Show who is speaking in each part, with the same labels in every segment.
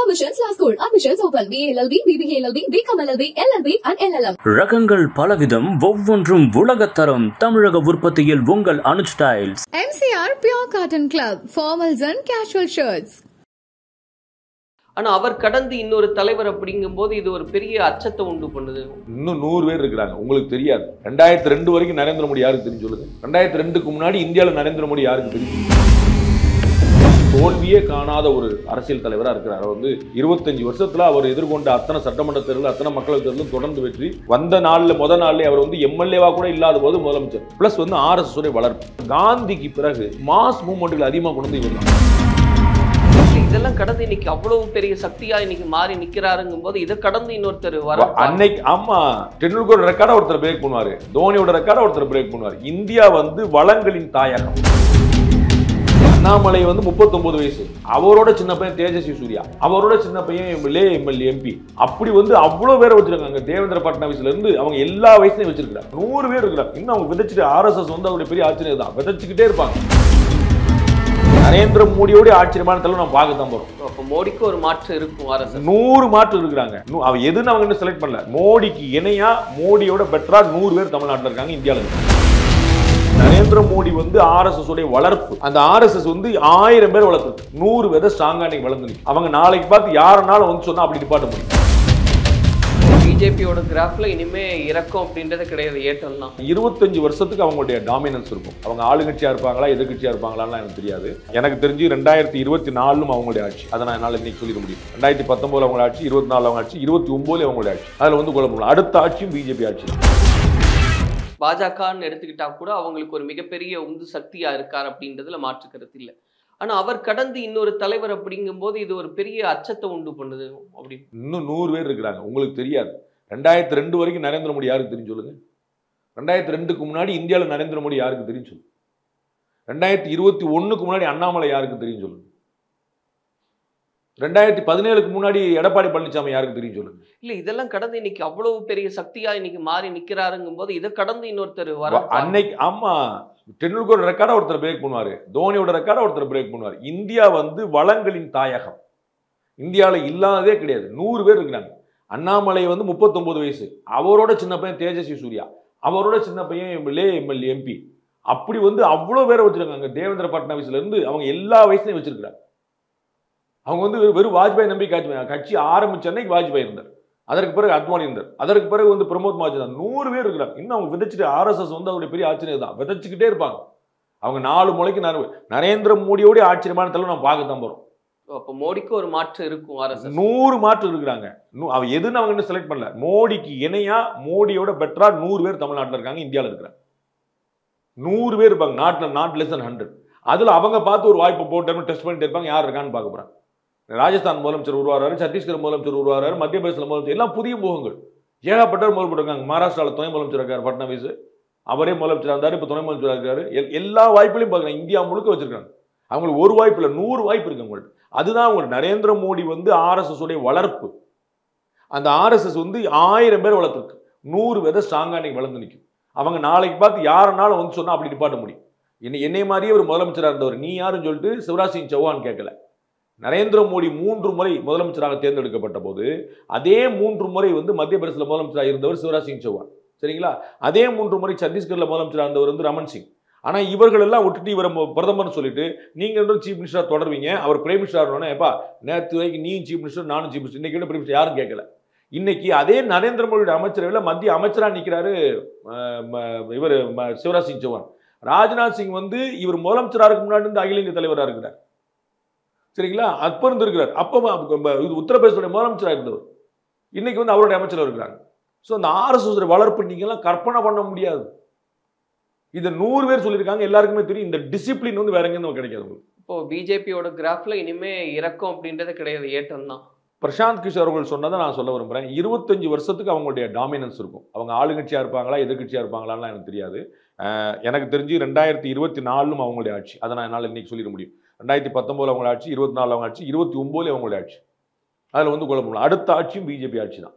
Speaker 1: Admissions last school. Admissions open. BLLB, BBA LLB, BCom LLB, LLB and LLM.
Speaker 2: ரகங்கள் பலவிதம், ஒவ்வொன்றும் உலகத்தரம். தமிழக உற்பத்தியில் உங்கள் Anuj styles.
Speaker 1: MCR Pure Cotton Club. Formals and casual shirts.
Speaker 3: ஆனா அவர் கடந்து இன்னொரு தலைவர் அப்படிங்கும்போது இது ஒரு பெரிய அச்சத்தை உண்டு பண்ணுது.
Speaker 4: இன்னும் 100 பேர் இருக்கிறாங்க, உங்களுக்கு தெரியாது. 2002 வரைக்கும் நரேந்திர மோடி யாருக்கு தெரியும் சொல்லுங்க. 2002க்கு முன்னாடி இந்தியாவில் நரேந்திர மோடி யாருக்கு தெரியும்? தோல்வியே காணாத ஒரு அரசியல் தலைவராக இருக்கிறார். அவர் 25 வருஷத்துல அவர் எதிர்கொண்ட அத்தனை சட்டமன்ற தேர்தல், அத்தனை மக்களவை தேர்தலும் தொடர்ந்து வெற்றி. வந்த நாள்ல நாள்ல அவர் எம்எல்ஏவா கூட இல்லாத போது முதலமைச்சர். பிளஸ் RSS உடைய வளர்ப்பு. காந்திக்கு பிறகு மாஸ் மூவ்மெண்ட்கள் அதிகமாக கொண்டு வந்து இவர் தான்.
Speaker 3: இதெல்லாம் கடந்து இன்னைக்கு அவ்வளவு பெரிய சக்தியா இன்னைக்கு மாறி நிக்கிறாருங்கும் போது இதை கடந்து இன்னொருத்தர் வர
Speaker 4: அன்னைக்கு ஆமா டெண்டுல்கர் ரெக்கார்டை ஒருத்தர் பிரேக் பண்ணுவாரு, தோனியோட ரெக்கார்டை ஒருத்தர் பிரேக் பண்ணுவாரு. இந்தியா வளங்களின் தாயகம். அண்ணாமலை 39 வயசு, அவரோட சின்ன பையன் தேஜஸ்வி சூர்யா, அவரோட சின்ன பையன் எம்எல்ஏ எம்பி, அப்படி அவ்வளவு பேரை வச்சிருக்காங்க. தேவேந்திர பட்னாவிஸ்ல இருந்து அவங்க எல்லா வயசுலையும் வச்சிருக்காங்க. 100 பேர் இருக்கிறாங்க. இன்னும் அவங்க விதைச்சிட்டு RSS அவருடைய பெரிய ஆச்சரியம் தான், விதைச்சுக்கிட்டே இருப்பாங்க. நரேந்திர மோடியோட ஆச்சரியமான தலைவர் நம்ம பார்க்க தான் போறோம்.
Speaker 3: அப்ப மோடிக்கு ஒரு மாற்று இருக்கும்.
Speaker 4: 100 மாற்று இருக்கிறாங்க. அவ எதுன்னு அவங்க இன்னும் செலக்ட் பண்ணல. மோடிக்கு இணையா, மோடியோட பெட்டரா 100 பேர் தமிழ்நாட்டில் இருக்காங்க, இந்தியாவில். நரேந்திர மோடி RSS உடைய வளர்ப்பு. அந்த RSS 1000 பேர் வளர்த்து 100 பேர் ஸ்ட்ராங்கா வளர்ந்து அவங்க நாளைக்கு பார்த்து யாருனாலும் சொன்னா அப்படி நிப்பாட்ட முடியும்.
Speaker 3: பிஜேபியோட கிராஃப்ல இனிமே இறக்கம் அப்படின்றது கிடையாது, ஏற்றம் தான்.
Speaker 4: 25 வருஷத்துக்கு அவங்களுடைய டாமினன்ஸ் இருக்கும். அவங்க ஆளுங்கட்சியா இருப்பாங்களா எதிர்கட்சியா இருப்பாங்களான்னு எனக்கு தெரியாது. எனக்கு தெரிஞ்சு 2024 அவங்களுடைய ஆட்சி. அதை நான் என்னால் இன்னைக்கு சொல்லிட முடியும். 2019 அவங்களோட ஆட்சி, 24 அவங்க ஆட்சி, 29 அவங்களுடைய ஆட்சி. அதுல குழப்பம். அடுத்த ஆட்சியும் பிஜேபி ஆட்சி தான்.
Speaker 3: பாஜகன்னு எடுத்துக்கிட்டா கூட அவங்களுக்கு ஒரு மிகப்பெரிய உந்து சக்தியா இருக்கார் அப்படின்றதுல மாற்று கருத்து இல்லை. ஆனா அவர் கடந்து இன்னொரு தலைவர் அப்படிங்கும்போது இது ஒரு பெரிய அச்சத்தை உண்டு பண்ணுது. அப்படி
Speaker 4: இன்னும் 100 பேர் இருக்கிறாங்க, உங்களுக்கு தெரியாது. 2002 வரைக்கும் நரேந்திர மோடி யாருக்கு தெரியும் சொல்லுங்க. 2002க்கு முன்னாடி இந்தியாவில் நரேந்திர மோடி யாருக்கு தெரியும் சொல்லுங்க. 2021க்கு முன்னாடி அண்ணாமலை யாருக்கு தெரியும் சொல்லுங்க. 2017க்கு முன்னாடி எடப்பாடி பழனிசாமி யாருக்கு தெரியும் சொல்லுங்க.
Speaker 3: இல்ல இதெல்லாம் கடந்து இன்னைக்கு அவ்வளவு பெரிய சக்தியா இன்னைக்கு மாறி நிக்கிறாருங்கும் போது இதை கடந்து இன்னொருத்தர் வர
Speaker 4: அன்னைக்கு ஆமா டெண்டுல்கர் ரெக்கார்டை ஒருத்தர் பிரேக் பண்ணுவாரு, தோனியோட ரெக்கார்டை ஒருத்தர் பிரேக் பண்ணுவாரு. இந்தியா வளங்களின் தாயகம். இந்தியாவில் இல்லாததே கிடையாது. 100 பேர் இருக்கிறாங்க. அண்ணாமலை 39 வயசு, அவரோட சின்ன பையன் தேஜஸ்வி சூர்யா, அவரோட சின்ன பையன் எம்எல்ஏ எம்பி, அப்படி அவ்வளவு பேரை வச்சிருக்காங்க. தேவேந்திர பட்னாவிஸ்ல இருந்து அவங்க எல்லா வயசுலையும் வச்சிருக்கிறாங்க. அவங்க வெறும் வாஜ்பாய் நம்பி கட்சி ஆரம்பிச்ச அன்னைக்கு வாஜ்பாய் இருந்தார், அதற்கு பிறகு அத்வானி இருந்தார், அதற்கு பிறகு பிரமோத் மகாஜன். 100 பேர் இருக்கிறாங்க. இன்னும் அவங்க விதைச்சிட்டு RSS அவருடைய பெரிய ஆச்சரியம் தான், விதைச்சுக்கிட்டே இருப்பாங்க. அவங்க 4 முளைக்கு நரேந்திர மோடியோட ஆச்சரியமான தலைவர் நம்ம பார்க்க தான் போறோம்.
Speaker 3: அப்ப மோடிக்கு ஒரு மாற்று இருக்கும்.
Speaker 4: 100 மாற்று இருக்கிறாங்க. அவ எதுன்னு அவங்க இன்னும் செலக்ட் பண்ணல. மோடிக்கு இணையா, மோடியோட பெட்டரா 100 பேர் தமிழ்நாட்டில் இருக்காங்க, இந்தியாவில் இருக்கிறாங்க. 100 பேர் இருப்பாங்க. Not less than 100. அதுல அவங்க பார்த்து ஒரு வாய்ப்பு போட்டு டெஸ்ட் பண்ணிட்டு இருப்பாங்க, யார் இருக்கான்னு பார்க்க போறாங்க. ராஜஸ்தான் முதலமைச்சர் உருவாரு, சத்தீஸ்கர் முதலமைச்சர் உருவாரு, மத்திய பிரதேச முதலமைச்சர், எல்லாம் புதிய முகங்கள். ஏகப்பட்டவர் முதல்வர் இருக்காங்க. மகாராஷ்டிராவில் துணை முதலமைச்சர் இருக்காரு பட்னாவிஸ், அவரே முதலமைச்சர் இருந்தாரு, இப்ப துணை முதலமைச்சர் இருக்காரு. எல்லா வாய்ப்புகளையும் பார்க்குறாங்க. இந்தியா முழுக்க வச்சிருக்காங்க. அவங்களுக்கு ஒரு வாய்ப்பு இல்லை, 100 வாய்ப்பு இருக்கு அவங்கள்ட்ட. அதுதான் அவங்களுக்கு நரேந்திர மோடி RSS உடைய வளர்ப்பு. அந்த RSS 1000 பேர் வளர்த்துருக்கு. 100 பேர் ஸ்ட்ராங்கா வளர்ந்து நிற்கும். அவங்க நாளைக்கு பார்த்து யாருனாலும் சொன்னா அப்படி நிப்பாட்ட முடியும். என்னை மாதிரியே ஒரு முதலமைச்சராக இருந்தவர் நீ யாருன்னு சொல்லிட்டு சிவராஜ் சிங் சௌஹான் கேட்கல. நரேந்திர மோடி 3 முறை முதலமைச்சராக தேர்ந்தெடுக்கப்பட்ட போது அதே 3 முறை மத்திய பிரதேசத்தில் முதலமைச்சராக இருந்தவர் சிவராஜ் சிங் சௌஹான். சரிங்களா? அதே 3 முறை சத்தீஸ்கர்ல முதலமைச்சராக இருந்தவர் ரமன் சிங். ஆனா இவர்கள் எல்லாம் விட்டுட்டு இவரை பிரதமர்னு சொல்லிட்டு நீங்க சீஃப் மினிஸ்டரா தொடர்வீங்க, அவர் பிரைம் மினிஸ்டர் எப்பா நேற்று வரைக்கும் நீ சீஃப் மினிஸ்டர் நானும் சீஃப் மினிஸ்டர், இன்னைக்கு பிரைம் மினிஸ்டர் யாரும் கேட்கல. இன்னைக்கு அதே நரேந்திர மோடியோட அமைச்சரவையில் மத்திய அமைச்சரா நிற்கிறாரு இவர் சிவராஜ் சிங் சௌஹான். ராஜ்நாத் சிங் இவர் முதலமைச்சராக முன்னாடி அகில இந்திய தலைவராக இருக்கிறார். சரிங்களா? அப்ப இருந்து இருக்கிறார். அப்ப உத்தரப்பிரதேச முதலமைச்சராக இருந்தவர் இன்னைக்கு அவருடைய அமைச்சராக இருக்கிறாங்க. ஸோ அந்த RSS வளர்ப்பு நீங்க எல்லாம் கற்பனை பண்ண முடியாது. இதை 100 பேர் சொல்லியிருக்காங்க, எல்லாருக்குமே தெரியும். இந்த டிசிப்ளின் வேற எங்கேயும் கிடைக்காது.
Speaker 3: இப்போ பிஜேபியோட கிராஃப்ல இனிமே இறக்கம் அப்படின்றது கிடையாது, ஏற்றம் தான்.
Speaker 4: பிரசாந்த் கிஷோர் அவர்கள் சொன்னதை நான் சொல்ல விரும்புறேன். 25 வருஷத்துக்கு அவங்களுடைய டாமினன்ஸ் இருக்கும். அவங்க ஆளுங்கட்சியா இருப்பாங்களா எதிர்கட்சியா இருப்பாங்களான்னு எனக்கு தெரியாது. எனக்கு தெரிஞ்சு 2024 அவங்களுடைய ஆட்சி. அதை நான் என்னால் இன்னைக்கு சொல்லிட முடியும். 2019 அவங்களோட ஆட்சி, 24 அவங்க ஆட்சி, 29 அவங்களுடைய ஆட்சி. அதில் குழப்பம். அடுத்த ஆட்சியும் பிஜேபி ஆட்சி தான்.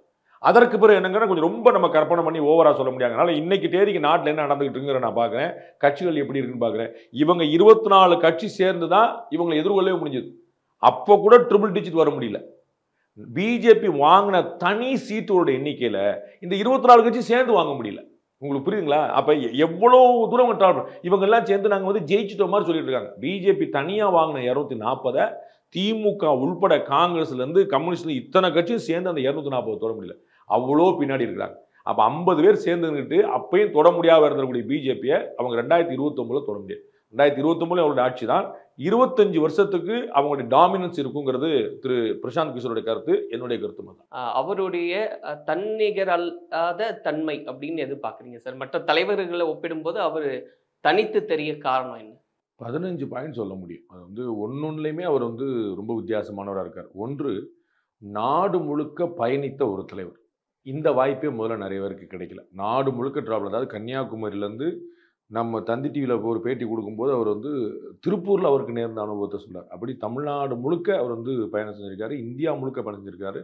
Speaker 4: அதற்கு பிறகு என்னங்கிற கொஞ்சம் ரொம்ப நம்ம கற்பனை பண்ணி ஓவரா சொல்ல முடியாது. அதனால இன்னைக்கு தேதிக்கு நாட்டில் என்ன நடந்துகிட்டு இருக்குங்கிற நான் பார்க்குறேன். கட்சிகள் எப்படி இருக்குன்னு பார்க்குறேன். இவங்க 24 கட்சி சேர்ந்து தான் இவங்களை எதிர்கொள்ளவே முடிஞ்சது. அப்போ கூட ட்ரிபிள் டிஜிட் வர முடியல. பிஜேபி வாங்கின தனி சீட்டோட எண்ணிக்கையில இந்த 24 கட்சி சேர்ந்து வாங்க முடியல. உங்களுக்கு புரியுதுங்களா? அப்ப எவ்வளவு தூரம் இவங்க எல்லாம் சேர்ந்து நாங்க வந்து ஜெயிச்சிட்டோம் மாதிரி சொல்லிட்டு இருக்காங்க. பிஜேபி தனியா வாங்கின 240 திமுக உள்பட காங்கிரஸ்ல இருந்து கம்யூனிஸ்ட்ல இத்தனை கட்சியும் சேர்ந்து அந்த 240 தொட முடியல. அவ்வளோ பின்னாடி இருக்கிறாங்க. அப்ப 50 பேர் சேர்ந்துக்கிட்டு அப்பயும் தொட முடியாத இருக்கக்கூடிய பிஜேபியை அவங்க 2029 தொட முடியாது. 2029 அவருடைய ஆட்சி தான். 25 வருஷத்துக்கு அவங்களுடைய டாமினன்ஸ் இருக்குங்கிறது திரு பிரசாந்த் கிஷோருடைய கருத்து, என்னுடைய கருத்து தான்.
Speaker 3: அவருடைய தன்னிகர் அல்லாத தன்மை அப்படின்னு எதிர்பார்க்குறீங்க சார்? மற்ற தலைவர்களை ஒப்பிடும்போது அவர் தனித்து தெரிய காரணம் என்ன?
Speaker 4: 15 பாயிண்ட் சொல்ல முடியும். அது வந்து ஒன்னொன்னுலையுமே அவர் வந்து ரொம்ப வித்தியாசமானவராக இருக்கார். ஒன்று, நாடு முழுக்க பயணித்த ஒரு தலைவர். இந்த வாய்ப்பே முதல்ல நிறைய பேருக்கு கிடைக்கல. நாடு முழுக்க டிராவல், அதாவது கன்னியாகுமரியிலேருந்து நம்ம தந்தி டிவியில் ஒரு பேட்டி கொடுக்கும்போது அவர் வந்து திருப்பூரில் அவருக்கு நேர்ந்த அனுபவத்தை சொன்னார். அப்படி தமிழ்நாடு முழுக்க அவர் வந்து பயணம் செஞ்சிருக்காரு, இந்தியா முழுக்க பயணம் செஞ்சிருக்காரு,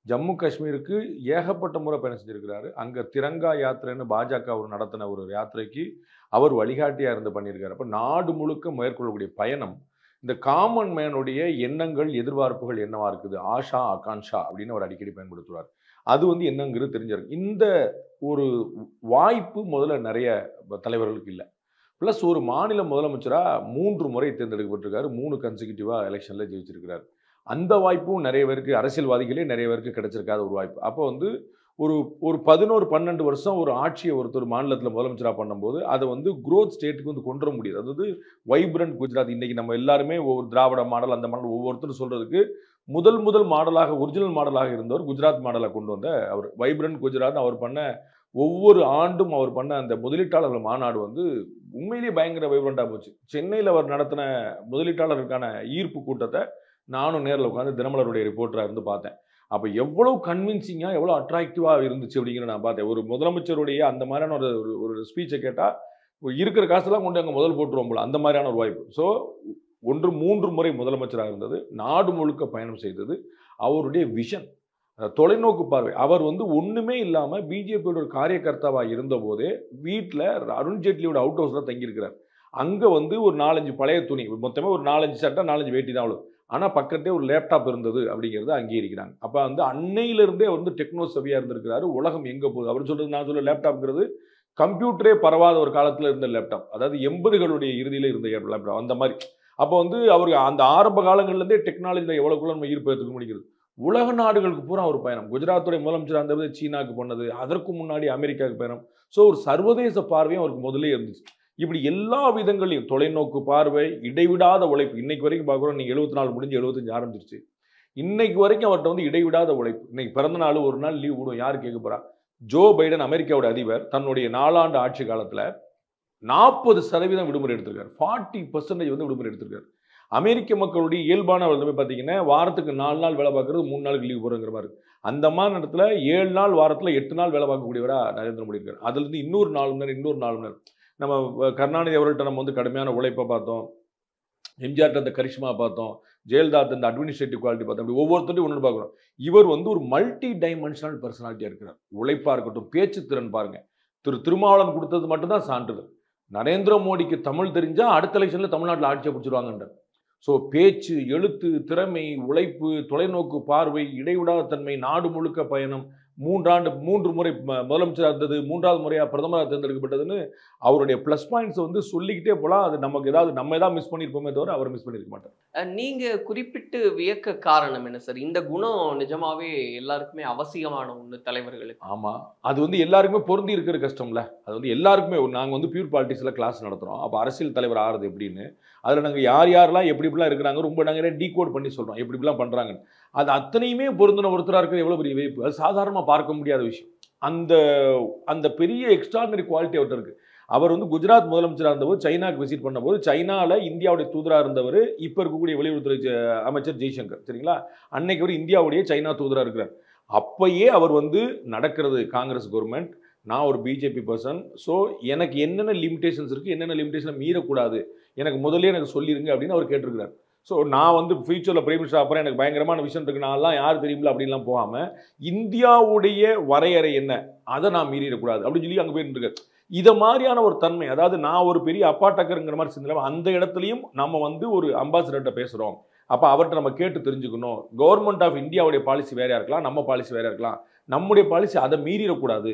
Speaker 4: ஜம்மு காஷ்மீருக்கு ஏகப்பட்ட முறை பயணம் செஞ்சிருக்கிறாரு. அங்கே திரங்கா யாத்திரைன்னு பாஜக அவர் நடத்தின ஒரு யாத்திரைக்கு அவர் வழிகாட்டியாக இருந்து பண்ணியிருக்காரு. அப்போ நாடு முழுக்க மேற்கொள்ளக்கூடிய பயணம், இந்த காமன் மேனுடைய எண்ணங்கள் எதிர்பார்ப்புகள் என்னவா இருக்குது, ஆஷா ஆகான்ஷா அப்படின்னு அவர் அடிக்கடி பயன்படுத்துவார். அது வந்து என்னங்கிறது தெரிஞ்சிருக்கு. இந்த ஒரு வாய்ப்பு முதல்ல நிறைய தலைவர்களுக்கு இல்லை. ப்ளஸ் ஒரு மாநில முதலமைச்சராக 3 முறை தேர்ந்தெடுக்கப்பட்டிருக்காரு, 3 கன்சிக்யூட்டிவாக எலெக்ஷனில் ஜெயிச்சிருக்கிறார். அந்த வாய்ப்பும் நிறைய பேருக்கு, அரசியல்வாதிகளே நிறைய பேருக்கு கிடைச்சிருக்காத ஒரு வாய்ப்பு. அப்போ வந்து ஒரு 11-12 வருஷம் ஒரு ஆட்சியை ஒருத்தர் மாநிலத்தில் முதலமைச்சராக பண்ணும்போது அதை வந்து குரோத் ஸ்டேட்டுக்கு வந்து கொண்டு வர முடியாது. அதாவது வைப்ரண்ட் குஜராத், இன்னைக்கு நம்ம எல்லாருமே ஒவ்வொரு திராவிட மாடல் அந்த மாடல் ஒவ்வொருத்தரும் சொல்றதுக்கு முதல் மாடலாக, ஒரிஜினல் மாடலாக இருந்தவர் குஜராத் மாடலை கொண்டு வந்த அவர். வைப்ரண்ட் குஜராத் அவர் பண்ண ஒவ்வொரு ஆண்டும் அவர் பண்ண அந்த முதலீட்டாளர்கள் மாநாடு வந்து உண்மையிலேயே பயங்கர வைப்ரண்டாக போச்சு. சென்னையில் அவர் நடத்தின முதலீட்டாளருக்கான ஈர்ப்பு கூட்டத்தை நானும் நேரில் உட்காந்து தினமலருடைய ரிப்போர்ட்டராக இருந்து பார்த்தேன். அப்போ எவ்வளோ கன்வின்சிங்காக, எவ்வளோ அட்ராக்டிவாக இருந்துச்சு அப்படிங்கிற நான் பார்த்தேன். ஒரு முதலமைச்சருடைய அந்த மாதிரியான ஒரு ஸ்பீச்சை கேட்டால் இருக்கிற காசெல்லாம் கொண்டு அங்கே முதல் போட்டுருவோம் போல, அந்த மாதிரியான ஒரு வாய்ப்பு. ஸோ 3 முறை முதலமைச்சராக இருந்தது, நாடு முழுக்க பயணம் செய்தது, அவருடைய விஷன், தொலைநோக்கு பார்வை. அவர் வந்து ஒன்றுமே இல்லாமல் பிஜேபியோட ஒரு காரியகர்த்தாவாக இருந்த போதே வீட்டில் அருண்ஜேட்லியோட அவுட் ஹவுஸில் தங்கியிருக்கிறார். அங்கே வந்து ஒரு 4-5 பழைய துணி, மொத்தமாக ஒரு 4-5 சட்டை 4-5 வேட்டி தான் அவ்வளோ, ஆனால் பக்கத்தே ஒரு லேப்டாப் இருந்தது அப்படிங்கிறத அங்கீகரிக்கிறாங்க. அப்போ வந்து அன்னையிலிருந்தே வந்து டெக்னோ சவியாக இருந்திருக்கிறாரு. உலகம் எங்கே போகுது அவர் சொல்கிறது, நான் சொல்ல லேப்டாப்ங்கிறது கம்ப்யூட்டரே பரவாத ஒரு காலத்தில் இருந்த லேப்டாப், அதாவது 80களுடைய இறுதியில் இருந்த லேப்டாப் அந்த மாதிரி. அப்போ வந்து அவருக்கு அந்த ஆரம்ப காலங்கள்லேருந்தே டெக்னாலஜியில் எவ்வளோக்குள்ள நம்ம ஈர்ப்பு எடுத்துக்க முடிகிறது. உலக நாடுகளுக்கு பூரா ஒரு பயணம். குஜராத்துடைய முதலமைச்சர் அந்த சீனாவுக்கு பண்ணது, அதற்கு முன்னாடி அமெரிக்காவுக்கு பயணம். ஸோ ஒரு சர்வதேச பார்வையும் அவருக்கு முதலே இருந்துச்சு. இப்படி எல்லா விதங்களையும் தொலைநோக்கு பார்வை, இடைவிடாத உழைப்பு. இன்னைக்கு வரைக்கும் பார்க்குறோம், நீங்கள் 74 முடிஞ்சு 75 ஆரம்பிச்சிருச்சு. இன்னைக்கு வரைக்கும் அவர்கிட்ட வந்து இடைவிடாத உழைப்பு. இன்னைக்கு பிறந்த நாள் ஒரு நாள் லீவ் விடும், யார் கேட்க போறா? ஜோ பைடன் அமெரிக்காவோட அதிபர் தன்னுடைய 4 ஆண்டு ஆட்சி காலத்தில் 40% விடுமுறை எடுத்திருக்காரு, 40% வந்து விடுமுறை எடுத்திருக்காரு. அமெரிக்க மக்களுடைய இயல்பான பார்த்தீங்கன்னா வாரத்துக்கு 4 நாள் வேலை பார்க்கறது, 3 நாளுக்கு லீவ் போகிறங்கிற மாதிரி. அந்த மாதிரி இடத்துல 7 நாள் வாரத்தில் 8 நாள் வேலை பார்க்கக்கூடியவரா நரேந்திர மோடி இருக்கார். அதுலேருந்து இன்னொரு 4 மணி நேரம். நம்ம கருணாநிதி அவர்கள்ட்ட நம்ம வந்து கடுமையான உழைப்பை பார்த்தோம், எம்ஜிஆர்ட்ட அந்த கரிஷ்மா பார்த்தோம், ஜெயலலிதா அந்த அட்மினிஸ்ட்ரேட்டிவ் குவாலிட்டி பார்த்தோம். அப்படி ஒவ்வொருத்தரையும் ஒன்று பார்க்குறோம். இவர் வந்து ஒரு மல்டி டைமென்ஷனல் பர்சனாலிட்டியாக இருக்கிறார். உழைப்பாக இருக்கட்டும், பேச்சு திறன் பாருங்க. திருமாவளவன் கொடுத்தது மட்டும்தான் சான்றிதழ். நரேந்திர மோடிக்கு தமிழ் தெரிஞ்சா அடுத்த எலெக்ஷனில் தமிழ்நாட்டில் ஆட்சியை பிடிச்சிருவாங்கன்றார். ஸோ பேச்சு, எழுத்து, திறமை, உழைப்பு, தொலைநோக்கு பார்வை, இடைவிடாத தன்மை, நாடு முழுக்க பயணம், 3 முறை முதலமைச்சராக இருந்தது, 3வது முறையாக பிரதமராக தேர்ந்தெடுக்கப்பட்டதுன்னு அவருடைய ப்ளஸ் பாயிண்ட்ஸ் வந்து சொல்லிக்கிட்டே போகலாம். அது நமக்கு நம்ம ஏதாவது மிஸ் பண்ணியிருப்போமே தவிர அவர் மிஸ் பண்ணியிருக்க மாட்டார்.
Speaker 3: நீங்க குறிப்பிட்டு வியக்க காரணம் என்ன சார்? இந்த குணம் நிஜமாவே எல்லாருக்குமே அவசியமான ஒன்று தலைவர்களுக்கு.
Speaker 4: ஆமா, அது வந்து எல்லாருக்குமே பொருந்தி இருக்கிற கஷ்டம்ல. அது வந்து எல்லாருக்குமே. நாங்கள் வந்து பியூர் பாலிட்டிக்ஸில் கிளாஸ் நடத்துகிறோம். அப்போ அரசியல் தலைவர் ஆகிறது எப்படின்னு, அதில் நாங்கள் யாரெல்லாம் எப்படிலாம் இருக்கிறாங்க ரொம்ப நாங்கள் டீகோட் பண்ணி சொல்கிறோம், எப்படிலாம் பண்ணுறாங்கன்னு. அது அத்தனையுமே பொருந்தின ஒருத்தராக இருக்கிறது எவ்வளோ பெரிய வாய்ப்பு. அது சாதாரணமாக பார்க்க முடியாத விஷயம். அந்த பெரிய எக்ஸ்ட்ராடினரி குவாலிட்டி அவர்கிட்ட இருக்குது. அவர் வந்து குஜராத் முதலமைச்சராக இருந்தபோது சைனாக்கு விசிட் பண்ணபோது, சைனாவில் இந்தியாவுடைய தூதராக இருந்தவர் இப்போ இருக்கக்கூடிய வெளியுறவுத்துறை அமைச்சர் ஜெய்சங்கர், சரிங்களா? அன்னைக்கு அவர் இந்தியாவுடைய சைனா தூதராக இருக்கிறார். அப்பயே அவர் வந்து நடக்கிறது காங்கிரஸ் கவர்மெண்ட், நான் ஒரு பிஜேபி பர்சன், ஸோ எனக்கு என்னென்ன லிமிடேஷன்ஸ் இருக்குது, என்னென்ன லிமிடேஷனை மீறக்கூடாது, எனக்கு முதல்ல எனக்கு சொல்லிடுங்க அப்படின்னு அவர் கேட்டிருக்கிறார். ஸோ நான் வந்து ஃபியூச்சரில் பிரைம் மினிஸ்டர் அப்புறம் எனக்கு பயங்கரமான விஷயம் இருக்குது, நான்லாம் யார் தெரியுமில்ல அப்படின்லாம் போகாமல் இந்தியாவுடைய வரையறை என்ன, அதை நான் மீறிடக்கூடாது அப்படின்னு சொல்லி அங்கே போயிருந்துருக்காரு. இதை மாதிரியான ஒரு தன்மை, அதாவது நான் ஒரு பெரிய அப்பாட்டக்கருங்கிற மாதிரி சிந்தனை, அந்த இடத்துலையும் நம்ம வந்து ஒரு அம்பாசிடர்கிட்ட பேசுகிறோம் அப்போ அவர்கிட்ட நம்ம கேட்டு தெரிஞ்சுக்கணும். கவர்மெண்ட் ஆஃப் இந்தியாவுடைய பாலிசி வேறையா இருக்கலாம், நம்ம பாலிசி வேறையா இருக்கலாம். நம்முடைய பாலிசி அதை மீறிடக்கூடாது.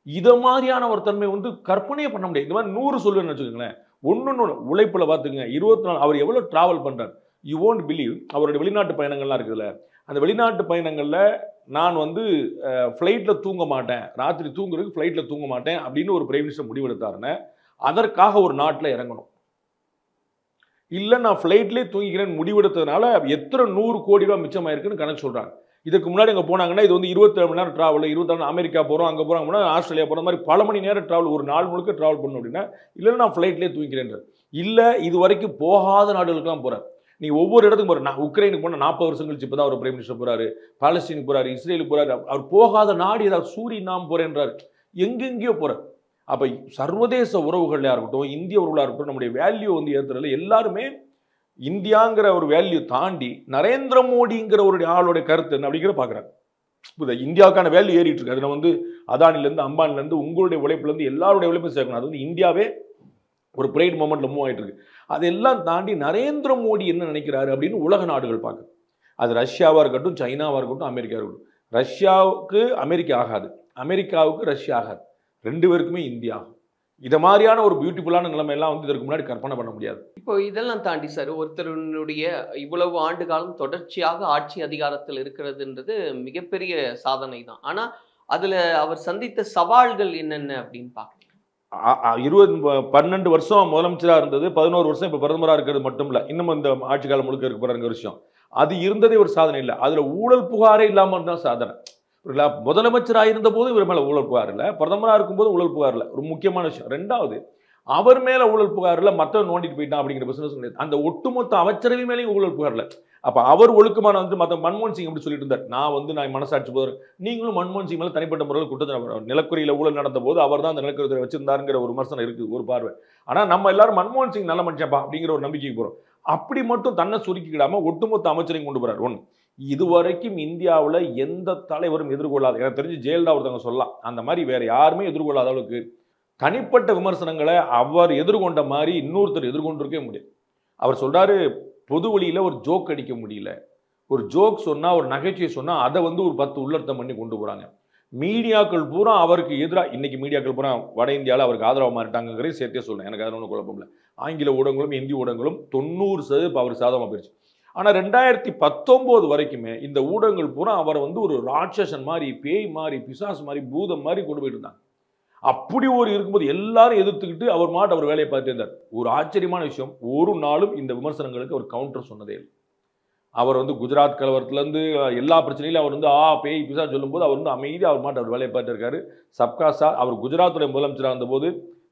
Speaker 4: இதை மாதிரியான ஒரு தன்மை வந்து கற்பனையே பண்ண முடியாது. இந்த மாதிரி 100 சொல்லுன்னு வச்சுக்கோங்களேன். ஒன்று உழைப்பில் பார்த்துக்குங்க. 24 அவர் எவ்வளோ ட்ராவல் பண்ணுறார். You won't believe. அவருடைய வெளிநாட்டு பயணங்கள்லாம் இருக்குதுல்ல, அந்த வெளிநாட்டு பயணங்களில் நான் வந்து ஃப்ளைட்டில் தூங்க மாட்டேன், ராத்திரி தூங்குறதுக்கு ஃப்ளைட்டில் தூங்க மாட்டேன் அப்படின்னு ஒரு பிரைம் மினிஸ்டர் முடிவெடுத்தாருன்னு அதற்காக ஒரு நாட்டில் இறங்கணும். இல்லை நான் ஃப்ளைட்லேயே தூங்கிக்கிறேன்னு முடிவெடுத்ததுனால எத்தனை 100 கோடி ரூபா மிச்சமாயிருக்குன்னு கணக்கு சொல்கிறாங்க. இதுக்கு முன்னாடி அங்கே போனாங்கன்னா இது வந்து 27 மணி நேரம் ட்ராவல், 24 அமெரிக்கா போகிறோம், அங்கே போகிறோம் அப்படின்னா ஆஸ்திரேலியா போகிற மாதிரி பல மணி நேரம் ட்ராவல், ஒரு நாள் முழுக்க ட்ராவல் பண்ணணும் அப்படின்னா இல்லைன்னா நான் ஃப்ளைட்லேயே தூங்கிக்கிறேன். இல்லை இது வரைக்கும் போகாத நாடுகளுக்கெல்லாம் போகிறார். நீங்கள் ஒவ்வொரு இடத்துக்கும் போகிற, நான் உக்ரைனுக்கு போனால் 40 வருஷம் கழிச்சு இப்போ தான் அவர் பிரைம் மினிஸ்டர் போகிறாரு, பாலஸ்தீனுக்கு போகிறாரு, இஸ்ரேலுக்கு போகிறாரு. அவர் போகாத நாடு ஏதாவது சூரினாம் போகிறேன்றார், எங்கெங்கேயோ போகிறார். அப்போ சர்வதேச உறவுகளாக இருக்கட்டும், இந்திய உறவுகளாக இருக்கட்டும், நம்முடைய வேல்யூ வந்து ஏற்றுறதுல எல்லாருமே இந்தியாங்கிற ஒரு வேல்யூ தாண்டி நரேந்திர மோடிங்கிற ஒரு ஆளோட கருத்து என்ன அப்படிங்கிற பார்க்குறாங்க. இப்போ இந்தியாவுக்கான வேல்யூ ஏறிட்டு இருக்கு. அதில் வந்து அதானிலேருந்து அம்பானிலேருந்து உங்களுடைய உழைப்புலேருந்து எல்லாருடைய உழைப்பும் சேர்க்கணும். அது வந்து இந்தியாவே ஒரு பிரைட் மூமெண்ட்ல மூவ் ஆகிட்டு இருக்கு. அதெல்லாம் தாண்டி நரேந்திர மோடி என்ன நினைக்கிறாரு அப்படின்னு உலக நாடுகள் பார்க்குது. அது ரஷ்யாவாக இருக்கட்டும், சைனாவாக இருக்கட்டும், அமெரிக்கா இருக்கட்டும். ரஷ்யாவுக்கு அமெரிக்கா ஆகாது, அமெரிக்காவுக்கு ரஷ்யா ஆகாது, 2 பேருக்குமே இந்தியா ஆகும். இதை மாதிரியான ஒரு பியூட்டிஃபுல்லான நிலைமையெல்லாம் வந்து இதற்கு முன்னாடி கற்பனை பண்ண முடியாது.
Speaker 3: இப்போ இதெல்லாம் தாண்டி சார், ஒருத்தருடைய இவ்வளவு ஆண்டு காலம் தொடர்ச்சியாக ஆட்சி அதிகாரத்தில் இருக்கிறதுன்றது மிகப்பெரிய சாதனை தான். ஆனா அதுல அவர் சந்தித்த சவால்கள் என்னென்ன அப்படின்னு பார்க்கலாம்.
Speaker 4: 12 வருஷம் முதலமைச்சராக இருந்தது, 11 வருஷம் இப்போ பிரதமராக இருக்கிறது மட்டும் இல்லை, இன்னும் இந்த ஆட்சி காலம் முழுக்க இருக்க போறாங்க விஷயம். அது இருந்ததே ஒரு சாதனை இல்லை. அதுல ஊழல் புகாரே இல்லாமல் இருந்தால் சாதனை. முதலமைச்சராக இருந்த போது இவர் மேல ஊழல் புகார் இல்லை, பிரதமராக இருக்கும்போது ஊழல் புகார் இல்லை. ஒரு முக்கியமான விஷயம். 2வது, அவர் மேல ஊழல் புகார் இல்லை, மற்றவன் நோண்டிட்டு போயிட்டான் அப்படிங்கிற பிசினஸ் கிடையாது. அந்த ஒட்டுமொத்த அமைச்சரவை மேலேயும் ஊழல் புகார் இல்லை. அப்ப அவர் ஒழுக்கமான வந்து மற்ற மன்மோகன் சிங் அப்படி சொல்லிட்டு இருந்தார், நான் மனசாட்சி போது நீங்களும் மன்மோகன் சிங் மேல தனிப்பட்ட முறையில் குற்றத்தை, நிலக்குறையில ஊழல் நடந்த போது அவர் தான் அந்த நிலக்குறை வச்சிருந்தாருங்கிற ஒரு விமர்சனம் இருக்கு, ஒரு பார்வை. ஆனா நம்ம எல்லாரும் மன்மோகன் சிங் நல்ல மனுஷப்பா அப்படிங்கிற ஒரு நம்பிக்கைக்கு போறோம். அப்படி மட்டும் தன்னை சுருக்கிக்கிடாம ஒட்டுமொத்த அமைச்சரையும் கொண்டு போறாரு. ஒன்று, இதுவரைக்கும் இந்தியாவில் எந்த தலைவரும் எதிர்கொள்ளாத, எனக்கு தெரிஞ்சு ஜெயலலிதா ஒருத்தவங்க சொல்லலாம், அந்த மாதிரி வேற யாருமே எதிர்கொள்ளாத அளவுக்கு தனிப்பட்ட விமர்சனங்களை அவர் எதிர்கொண்ட மாதிரி இன்னொருத்தர் எதிர்கொண்டிருக்கே முடியாது. அவர் சொல்றாரு, பொது வழியில ஒரு ஜோக் அடிக்க முடியல, ஒரு ஜோக் சொன்னா, ஒரு நகைச்சுவை சொன்னா அதை வந்து ஒரு 10 உள்ளர்த்தம் பண்ணி கொண்டு போறாங்க. மீடியாக்கள் பூரா அவருக்கு எதிராக, இன்னைக்கு மீடியாக்கள் பூரா வட இந்தியாவில் அவருக்கு ஆதரவாக மாறிட்டாங்கிறதே சேர்த்தே சொல்றேன். எனக்கு அதில் ஒன்றும் குழப்பம் இல்லை. ஆங்கில ஊடகங்களும் இந்தி ஊடகங்களும் 90% அவர் சாதகமாக போயிடுச்சு. ஆனால் 2019 வரைக்குமே இந்த ஊடகங்கள் பூரா அவரை வந்து ஒரு ராட்சசன் மாதிரி, பேய் மாதிரி, பிசாசு மாதிரி, பூதம் மாதிரி கொண்டு போயிட்டு இருந்தாங்க. அப்படி ஒரு இருக்கும்போது எல்லாரும் எதிர்த்துக்கிட்டு அவர் அவர் வேலையை பார்த்துட்டு இருந்தார். ஒரு ஆச்சரியமான விஷயம், ஒரு நாளும் இந்த விமர்சனங்களுக்கு அவர் கவுண்டர் சொன்னதே இல்லை. அவர் வந்து குஜராத் கலவரத்துலேருந்து எல்லா பிரச்சனையிலும் அவர் வந்து பேய் பிசாசு சொல்லும்போது அவர் வந்து அமைதியாக அவர் வேலையை பார்த்துட்டு இருக்காரு. சப்கா சாத், அவர் குஜராத்துடைய முதலமைச்சராக இருந்தபோது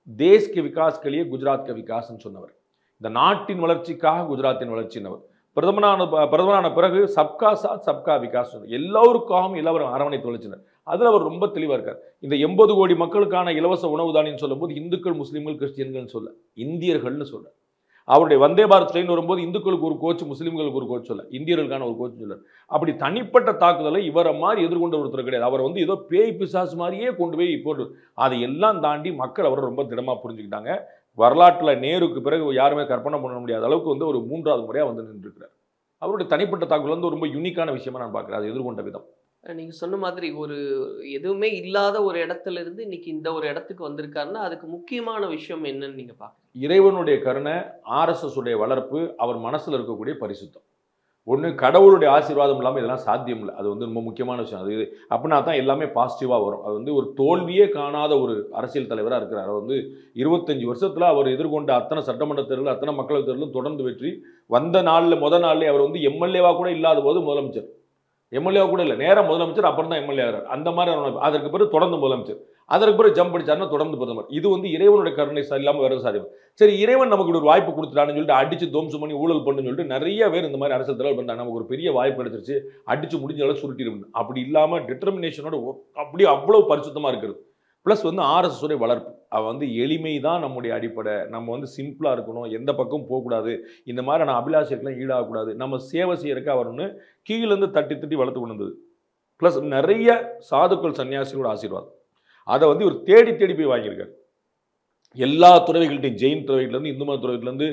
Speaker 4: தேஷ்கே விகாஸ்கலியே குஜராத் கே விகாஸ்ன்னு சொன்னவர், இந்த நாட்டின் வளர்ச்சிக்காக குஜராத்தின் வளர்ச்சின்னவர். பிரதமரான பிறகு சப்கா சாத் சப்கா விகாஸ், எல்லோருக்காகவும் எல்லாரும் அரவணைத்து வளர்ச்சினர். அதில் அவர் ரொம்ப தெளிவாக இருக்கார். இந்த 80 கோடி மக்களுக்கான இலவச உணவு தானியம் சொல்லும்போது இந்துக்கள், முஸ்லீம்கள், கிறிஸ்டியன்கள் சொல்ல, இந்தியர்கள்னு சொல்ல. அவருடைய வந்தே பாரத் ட்ரெயின் வரும்போது இந்துக்களுக்கு ஒரு கோச், முஸ்லீம்களுக்கு ஒரு கோச் சொல்ல, இந்தியர்களுக்கான ஒரு கோச் சொல்ல. அப்படி தனிப்பட்ட தாக்குதலை இவரை மாதிரி எதிர்கொண்ட ஒருத்தர் கிடையாது. அவர் வந்து ஏதோ பேய் பிசாசு மாதிரியே கொண்டு போய் போட்டு, அதை எல்லாம் தாண்டி மக்கள் அவரை ரொம்ப திடமாக புரிஞ்சுக்கிட்டாங்க. வரலாற்றில் நேருக்கு பிறகு யாருமே கற்பனை பண்ண முடியாத அளவுக்கு வந்து ஒரு 3வது முறையாக வந்து நின்றுருக்கிறார். அவருடைய தனிப்பட்ட தாக்குதல் வந்து ரொம்ப யூனிக்கான விஷயமா நான் பார்க்குறேன், அதை எதிர்கொண்ட விதம்.
Speaker 3: நீங்க சொன்ன மாதிரி ஒரு எதுவுமே இல்லாத ஒரு இடத்துல இருந்து இன்னைக்கு இந்த ஒரு இடத்துக்கு வந்திருக்காருன்னா அதுக்கு முக்கியமான விஷயம் என்னன்னு நீங்க பாக்க,
Speaker 4: இறைவனுடைய கருணை, RSS உடைய வளர்ப்பு, அவர் மனசுல இருக்கக்கூடிய பரிசுத்தம். ஒன்று, கடவுளுடைய ஆசீர்வாதம் இல்லாமல் இதெல்லாம் சாத்தியம் இல்லை. அது வந்து ரொம்ப முக்கியமான விஷயம். அது அப்படின்னா தான் எல்லாமே பாசிட்டிவாக வரும். அது வந்து ஒரு தோல்வியே காணாத ஒரு அரசியல் தலைவராக இருக்கிறார். அவர் வந்து 25 வருஷத்தில் அவர் எதிர்கொண்ட அத்தனை சட்டமன்ற தேர்தல், அத்தனை மக்களவைத் தேர்தலும் தொடர்ந்து வெற்றி. வந்த நாளில் நாள்லேயே அவர் வந்து எம்எல்ஏவாக கூட இல்லாத போது முதலமைச்சர், எம்எல்ஏவாக கூட இல்லை, நேராக முதலமைச்சர், அப்புறம் தான் எம்எல்ஏ ஆகிறார். அந்த மாதிரி அதற்கு பிறகு தொடர்ந்து முதலமைச்சர், அதற்கு பிறகு ஜம்ப் அடிச்சாருன்னா தொடர்ந்து பிரதமர். இது வந்து இறைவனுடைய கருணை இல்லாமல் வேறு சாத்தியம். சரி, இறைவன் நமக்கு ஒரு வாய்ப்பு கொடுத்துட்டான்னு சொல்லிட்டு அடிச்சு தோம்சம் பண்ணி ஊழல் பண்ணுன்னு சொல்லிட்டு நிறைய பேர் இந்த மாதிரி அரசியல் தலைவர் பண்ணாங்க. நமக்கு ஒரு பெரிய வாய்ப்பு கிடைச்சிருச்சு, அடிச்சு முடிஞ்ச அளவு சுருட்டிடும். அப்படி இல்லாமல் டிட்டர்மினேஷனோட அப்படியே அவ்வளோ பரிசுத்தமாக இருக்கிறது. ப்ளஸ் வந்து RSS உடைய வளர்ப்பு, அவள் வந்து எளிமை தான் நம்முடைய அடிப்படை. நம்ம வந்து சிம்பிளாக இருக்கணும், எந்த பக்கம் போகக்கூடாது, இந்த மாதிரி நான் அபிலாஷைக்கெல்லாம் ஈடாகக்கூடாது, நம்ம சேவை செய்யறதுக்கு அவர் ஒன்று கீழேருந்து தட்டி தட்டி வளர்த்து கொண்டு வந்தது. ப்ளஸ் நிறைய சாதுக்கள் சன்னியாசிகளோட ஆசீர்வாதம், அதை வந்து இவர் தேடி தேடி போய் வாங்கியிருக்காரு. எல்லா துறவிகள்ட்டையும் ஜெயின் துறவிகிட்டேருந்து இந்து மத துறவிகிட்டேருந்து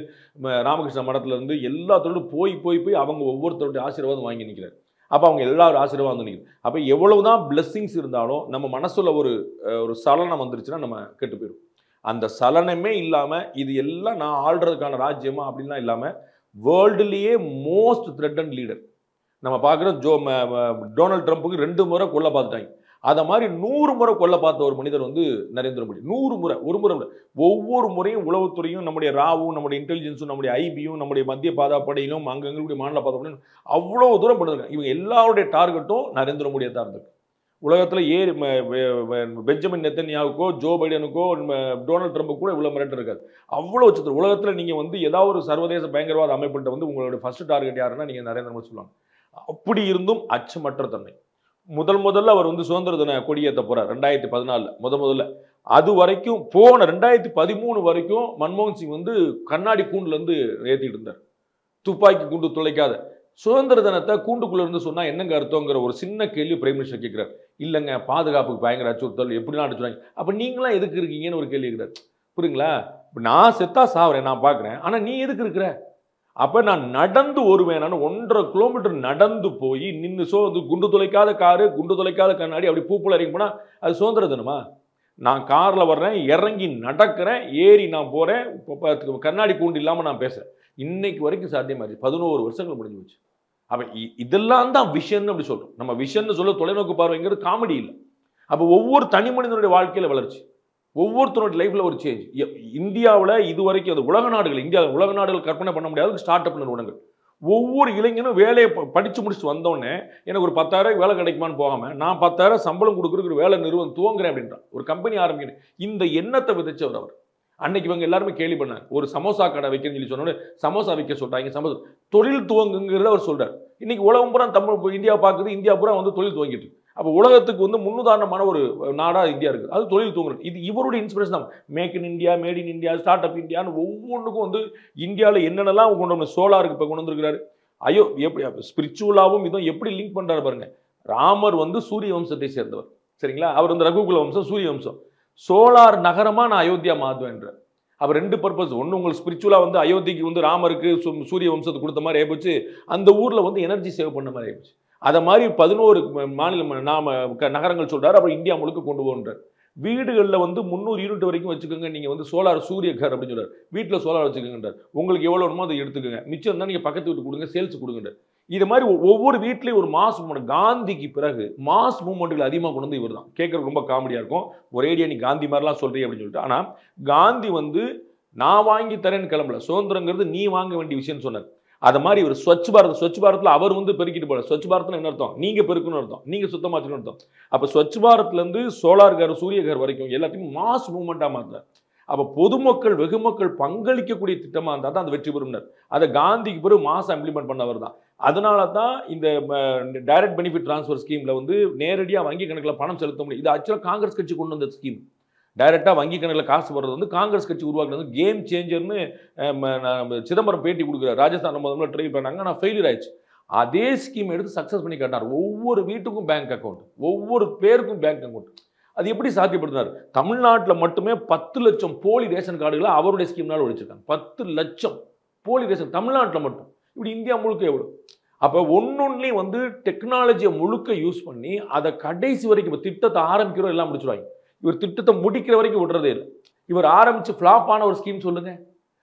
Speaker 4: ராமகிருஷ்ண மடத்துலேருந்து எல்லா துறவிலும் போய் அவங்க ஒவ்வொருத்தருடைய ஆசீர்வாதம் வாங்கி நிற்கிறார். அப்போ அவங்க எல்லாரும் ஆசீர்வாதம் வந்து நிற்கும். அப்போ எவ்வளவுதான் பிளெஸ்ஸிங்ஸ் இருந்தாலும் நம்ம மனசுல ஒரு சலனம் வந்துருச்சுன்னா நம்ம கெட்டு போயிடும். அந்த சலனமே இல்லாமல் இது எல்லாம் நான் ஆள்றதுக்கான ராஜ்யமா அப்படின்லாம் இல்லாமல் வேர்ல்டுலேயே மோஸ்ட் த்ரெட்டன்ட் லீடர் நம்ம பார்க்குறோம். டொனால்ட் ட்ரம்ப்புக்கு 2 முறை கொல்ல பார்த்துட்டாங்க. அதை மாதிரி 100 முறை கொல்ல பார்த்த ஒரு மனிதர் வந்து நரேந்திர மோடி. 100 முறை, ஒரு முறை இல்லை, ஒவ்வொரு முறையும் உளவுத்துறையும் நம்முடைய ராவும் நம்முடைய இன்டெலிஜென்ஸும் நம்முடைய ஐபியும் நம்முடைய மத்திய பாதுகாப்படையிலும் அங்கங்களுடைய மாநில பாதுகாப்படையும் அவ்வளோ தூரம் பண்ணிருக்காங்க. இவங்க எல்லாருடைய டார்கெட்டும் நரேந்திர மோடியை தான் இருந்திருக்கு. உலகத்தில் பெஞ்சமின் நெத்தன்யாவுக்கோ ஜோ பைடனுக்கோ டொனால்ட் ட்ரம்ப்புக்கு கூட இவ்வளோ மிரட்டு இருக்காது. அவ்வளோ வச்சு உலகத்தில் நீங்கள் வந்து ஏதாவது ஒரு சர்வதேச பயங்கரவாத அமைப்புகிட்ட வந்து உங்களுடைய ஃபர்ஸ்ட் டார்கெட் யாருன்னா நீங்கள் நரேந்திர மோடி சொல்லுவாங்க. அப்படி இருந்தும் அச்சமற்ற தன்மை. முதல்ல அவர் வந்து சுதந்திர தின கொடியேற்ற போறார் 2014 முதல்ல. அது வரைக்கும் போன 2013 வரைக்கும் மன்மோகன் சிங் வந்து கண்ணாடி கூண்டுல இருந்து ஏத்திட்டு இருந்தார். துப்பாக்கி கூண்டு துளைக்காத சுதந்திர தினத்தை கூண்டுக்குள்ள இருந்து சொன்னா என்னங்க அர்த்தங்கிற ஒரு சின்ன கேள்வி பிரைம் மினிஸ்டர் கேட்கிறார். இல்லைங்க, பாதுகாப்புக்கு பயங்கர அச்சுறுத்தல், எப்படிலாம் அடிச்சுறாங்க, அப்ப நீங்களாம் எதுக்கு இருக்கீங்கன்னு ஒரு கேள்வி கேட்கிறார். புரியுங்களா? நான் செத்தா சாவறேன், நான் பாக்குறேன், ஆனா நீ எதுக்கு இருக்கிற? அப்ப நான் நடந்து வருவேன். 1.5 கிலோமீட்டர் நடந்து போய் நின்று குண்டு துளைக்காத காரு, குண்டு துளைக்காத கண்ணாடி, அப்படி பூப்புல இறங்கி போனா அது சுதந்திர தினமா? நான் கார்ல வர்றேன், இறங்கி நடக்கிறேன், ஏறி நான் போறேன், கண்ணாடி கூண்டு இல்லாம நான் பேசுறேன். இன்னைக்கு வரைக்கும் சாத்தியமாச்சு. 11 வருஷங்கள் முடிஞ்சு போச்சு. அப்ப இதெல்லாம் தான் விஷன் அப்படி சொல்றோம். நம்ம விஷன் சொல்ல தொலைநோக்கு பார்வைங்கிறது காமெடி இல்லை. அப்ப ஒவ்வொரு தனி மனிதனுடைய வாழ்க்கையில வளர்ச்சி, ஒவ்வொருத்தருடைய லைஃப்ல ஒரு சேஞ்ச். இந்தியாவில் இதுவரைக்கும் அது உலக நாடுகள் கற்பனை பண்ண முடியாத ஸ்டார்ட் அப் நிறுவனங்கள். ஒவ்வொரு இளைஞனும் வேலையை படிச்சு முடிச்சுட்டு வந்தோடனே எனக்கு ஒரு 10,000 வேலை கிடைக்குமான்னு போகாம நான் 10,000 சம்பளம் கொடுக்குற வேலை நிறுவனம் துவங்குறேன் அப்படின்றான். ஒரு கம்பெனி ஆரம்பிக்கிறேன். இந்த எண்ணத்தை விதைச்சவர் அவர். அன்னைக்கு இவங்க எல்லாருமே கேள்வி பண்ணாங்க. ஒரு சமோசா கடை வைக்கணும்னு சொல்லி சொன்னோட சமோசா விற்க சொல்றாங்க. சமோசா தொழில் துவங்குங்கிறத அவர் சொல்றாரு. இன்னைக்கு உலகம் பூரா தமிழ் இந்தியா பார்க்குது, இந்தியா பூரா வந்து தொழில் துவங்கிட்டு. அப்போ உலகத்துக்கு வந்து முன்னுதாரணமான ஒரு நாடா இந்தியா இருக்குது. அது தொழில் தூங்குறது. இது இவருடைய இன்ஸ்பிரேஷன் தான். Make in India, made in India, start up இந்தியான்னு ஒவ்வொன்றுக்கும் வந்து இந்தியாவில் என்னென்னலாம் கொண்டு வந்து சோலாருக்கு இப்போ கொண்டு வந்திருக்கிறாரு. ஐயோ, எப்படி ஸ்பிரிச்சுவலாகவும் இதுவும் எப்படி லிங்க் பண்றாரு பாருங்க. ராமர் வந்து சூரிய வம்சத்தை சேர்ந்தவர், சரிங்களா? அவர் வந்து ரகுகுல வம்சம், சூரிய வம்சம். சோலார் நகரமா நான் அயோத்தியா மாத்துவேன்றார். அவர் 2 பர்பஸ். ஒன்று, உங்களுக்கு ஸ்பிரிச்சுவலா வந்து அயோத்திக்கு வந்து ராமருக்கு சூரிய வம்சத்துக்கு கொடுத்த மாதிரி ஆயிப்போச்சு. அந்த ஊர்ல வந்து எனர்ஜி சேவ் பண்ண மாதிரி ஆயிப்போச்சு. அதை மாதிரி 11 மாநில நகரங்கள் சொல்றாரு. அப்புறம் இந்தியா முழுக்க கொண்டு போன்றார். வீடுகளில் வந்து 300 யூனிட் வரைக்கும் வச்சுக்கோங்க. நீங்க வந்து சோலார் சூரிய கார் அப்படின்னு சொல்றாரு. வீட்டில் சோலார் வச்சுக்கோங்கன்றார். உங்களுக்கு எவ்வளோ வேணுமோ அதை எடுத்துக்கோங்க, மிச்சம் தான் நீங்க பக்கத்து வீட்டு கொடுங்க, சேல்ஸ் கொடுங்கன்றார். இது மாதிரி ஒவ்வொரு வீட்லேயும் ஒரு மாஸ் மூமெண்ட். காந்திக்கு பிறகு மாஸ் மூமெண்ட்டுகள் அதிகமாக கொண்டு வந்து இவர் தான். கேட்கறது ரொம்ப காமெடியா இருக்கும். ஒரேடியா நீ காந்தி மாதிரிலாம் சொல்றீங்க அப்படின்னு சொல்லிட்டு. ஆனா காந்தி வந்து நான் வாங்கி தரேன்னு கிளம்பல. சுதந்திரங்கிறது நீ வாங்க வேண்டிய விஷயம்னு சொன்னார். அது மாதிரி இவர் ஸ்வச் பாரத்ல அவர் வந்து பெருக்கிட்டு போல. ஸ்வச் பாரத்ல என்ன அர்த்தம்? நீங்க பெருக்குன்னு அர்த்தம், நீங்க சுத்தமாச்சுன்னு அர்த்தம். அப்ப ஸ்வச் பாரத்ல இருந்து சோலார் கார், சூரிய கார் வரைக்கும் எல்லாத்தையும் மாஸ் மூவ்மெண்டா மாத்தார். அப்ப பொதுமக்கள் வெகுமக்கள் பங்களிக்கக்கூடிய திட்டமா இருந்தா தான் அது வெற்றி பெறும்னார். அதை காந்திக்கு பிறகு மாஸ் இம்ப்ளிமெண்ட் பண்ணவர் தான். அதனால தான் இந்த டைரக்ட் பெனிஃபிட் டிரான்ஸ்ஃபர் ஸ்கீம்ல வந்து நேரடியாக வங்கி கணக்கில் பணம் செலுத்த முடியும். இது ஆக்சுவலாக காங்கிரஸ் கட்சி கொண்டு வந்த ஸ்கீம். டைரெக்டாக வங்கி கணக்கில் காசு வர்றது வந்து காங்கிரஸ் கட்சி உருவாக்குறது கேம் சேஞ்சர்னு சிதம்பரம் பேட்டி கொடுக்குறாரு. ராஜஸ்தான் முதல்ல ட்ரை பண்ணாங்க, ஆனால் ஃபெயிலியர் ஆயிடுச்சு. அதே ஸ்கீம் எடுத்து சக்ஸஸ் பண்ணி காட்டினார். ஒவ்வொரு வீட்டுக்கும் பேங்க் அக்கௌண்ட், ஒவ்வொரு பேருக்கும் பேங்க் அக்கௌண்ட். அது எப்படி சாத்தியப்படுத்தினார்? தமிழ்நாட்டில் மட்டுமே 10 லட்சம் போலி ரேஷன் கார்டுகளை அவருடைய ஸ்கீம்னால ஒழிச்சிருக்காங்க. 10 லட்சம் போலி ரேஷன் தமிழ்நாட்டில் மட்டும். இப்படி இந்தியா முழுக்க எவ்வளோ? அப்போ ஒன்னொன்னையும் வந்து டெக்னாலஜியை முழுக்க யூஸ் பண்ணி அதை கடைசி வரைக்கும் இப்போ திட்டத்தை ஆரம்பிக்கிறோம் எல்லாம் முடிச்சுருவாங்க. இவர் திட்டத்தை முடிக்கிற வரைக்கும் விடுறதே இல்லை. இவர் ஆரம்பிச்சு ஃபிளாப் ஆன ஒரு ஸ்கீம் சொல்லுங்க.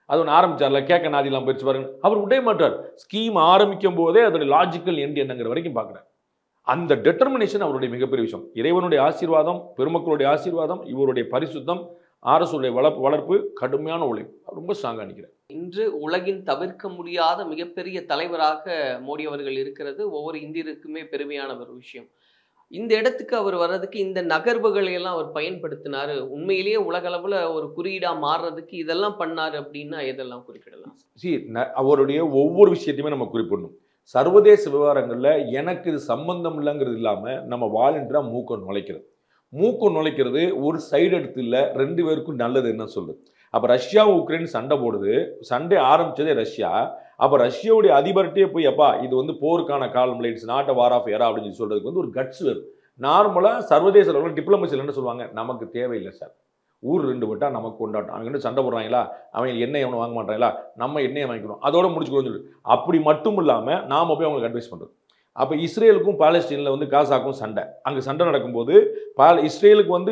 Speaker 4: அது ஒன்று ஆரம்பிச்சார்ல, கேட்க நாதிலாம் போயிடுச்சு பாருங்க. அவர் விடவே மாட்டார். ஸ்கீம் ஆரம்பிக்கும் போதே அதோட லாஜிக்கல் எண்ட் என்னங்கிற வரைக்கும் பார்க்குறேன். அந்த டெட்டர்மினேஷன் அவருடைய மிகப்பெரிய விஷயம். இறைவனுடைய ஆசீர்வாதம், பெருமக்களுடைய ஆசீர்வாதம், இவருடைய பரிசுத்தம், அரசுடைய வளர்ப்பு, கடுமையான உழைப்பு, ரொம்ப ஸ்ட்ராங்கா நிற்கிறேன்.
Speaker 3: இன்று உலகின் தவிர்க்க முடியாத மிகப்பெரிய தலைவராக மோடி அவர்கள் இருக்கிறது ஒவ்வொரு இந்தியருக்குமே பெருமையான ஒரு விஷயம். இந்த இடத்துக்கு அவர் வர்றதுக்கு இந்த நகர்வுகளை எல்லாம் அவர் பயன்படுத்தினாரு. உண்மையிலேயே உலக அளவுல ஒரு குறியீடா மாறுறதுக்கு இதெல்லாம் பண்ணாரு அப்படின்னா எதெல்லாம் குறிப்பிடலாம்?
Speaker 4: அவருடைய ஒவ்வொரு விஷயத்தையுமே நம்ம குறிப்பிடணும். சர்வதேச விவகாரங்கள்ல எனக்கு இது சம்பந்தம் இல்லைங்கிறது இல்லாம நம்ம வாலண்டியரா மூக்கம் நுழைக்கிறது ஒரு சைடு எடுத்து இல்லை, 2 பேருக்கும் நல்லது என்ன சொல்லுது. அப்ப ரஷ்யா உக்ரைன் சண்டை போடுது. சண்டை ஆரம்பிச்சதே ரஷ்யா. அப்ப ரஷ்யாவுடைய அதிபர்கிட்டே போய் அப்பா இது வந்து போருக்கான காலம், it's not a war of era அப்படின்னு சொல்றதுக்கு வந்து ஒரு கட்ஸ் வேறு. நார்மலா சர்வதேச அளவில் டிப்ளமசியில் என்ன சொல்லுவாங்க, நமக்கு தேவையில்லை சார், ஊர் 2 விட்டா நமக்கு கொண்டாட்டம். அவங்க என்ன சண்டை போடுறாங்களா, அவங்க எண்ணெய் எவனும் வாங்க மாட்டாங்களா, நம்ம எண்ணெயை வாங்கிக்கிறோம், அதோட முடிச்சுக்கணும்னு சொல்லி. அப்படி மட்டும் இல்லாமல் நாம போய் அவங்களுக்கு அட்வைஸ் பண்ணுறது. அப்போ இஸ்ரேலுக்கும் பாலஸ்தீனில் வந்து காசாக்கும் சண்டை. அங்கே சண்டை நடக்கும்போது இஸ்ரேலுக்கு வந்து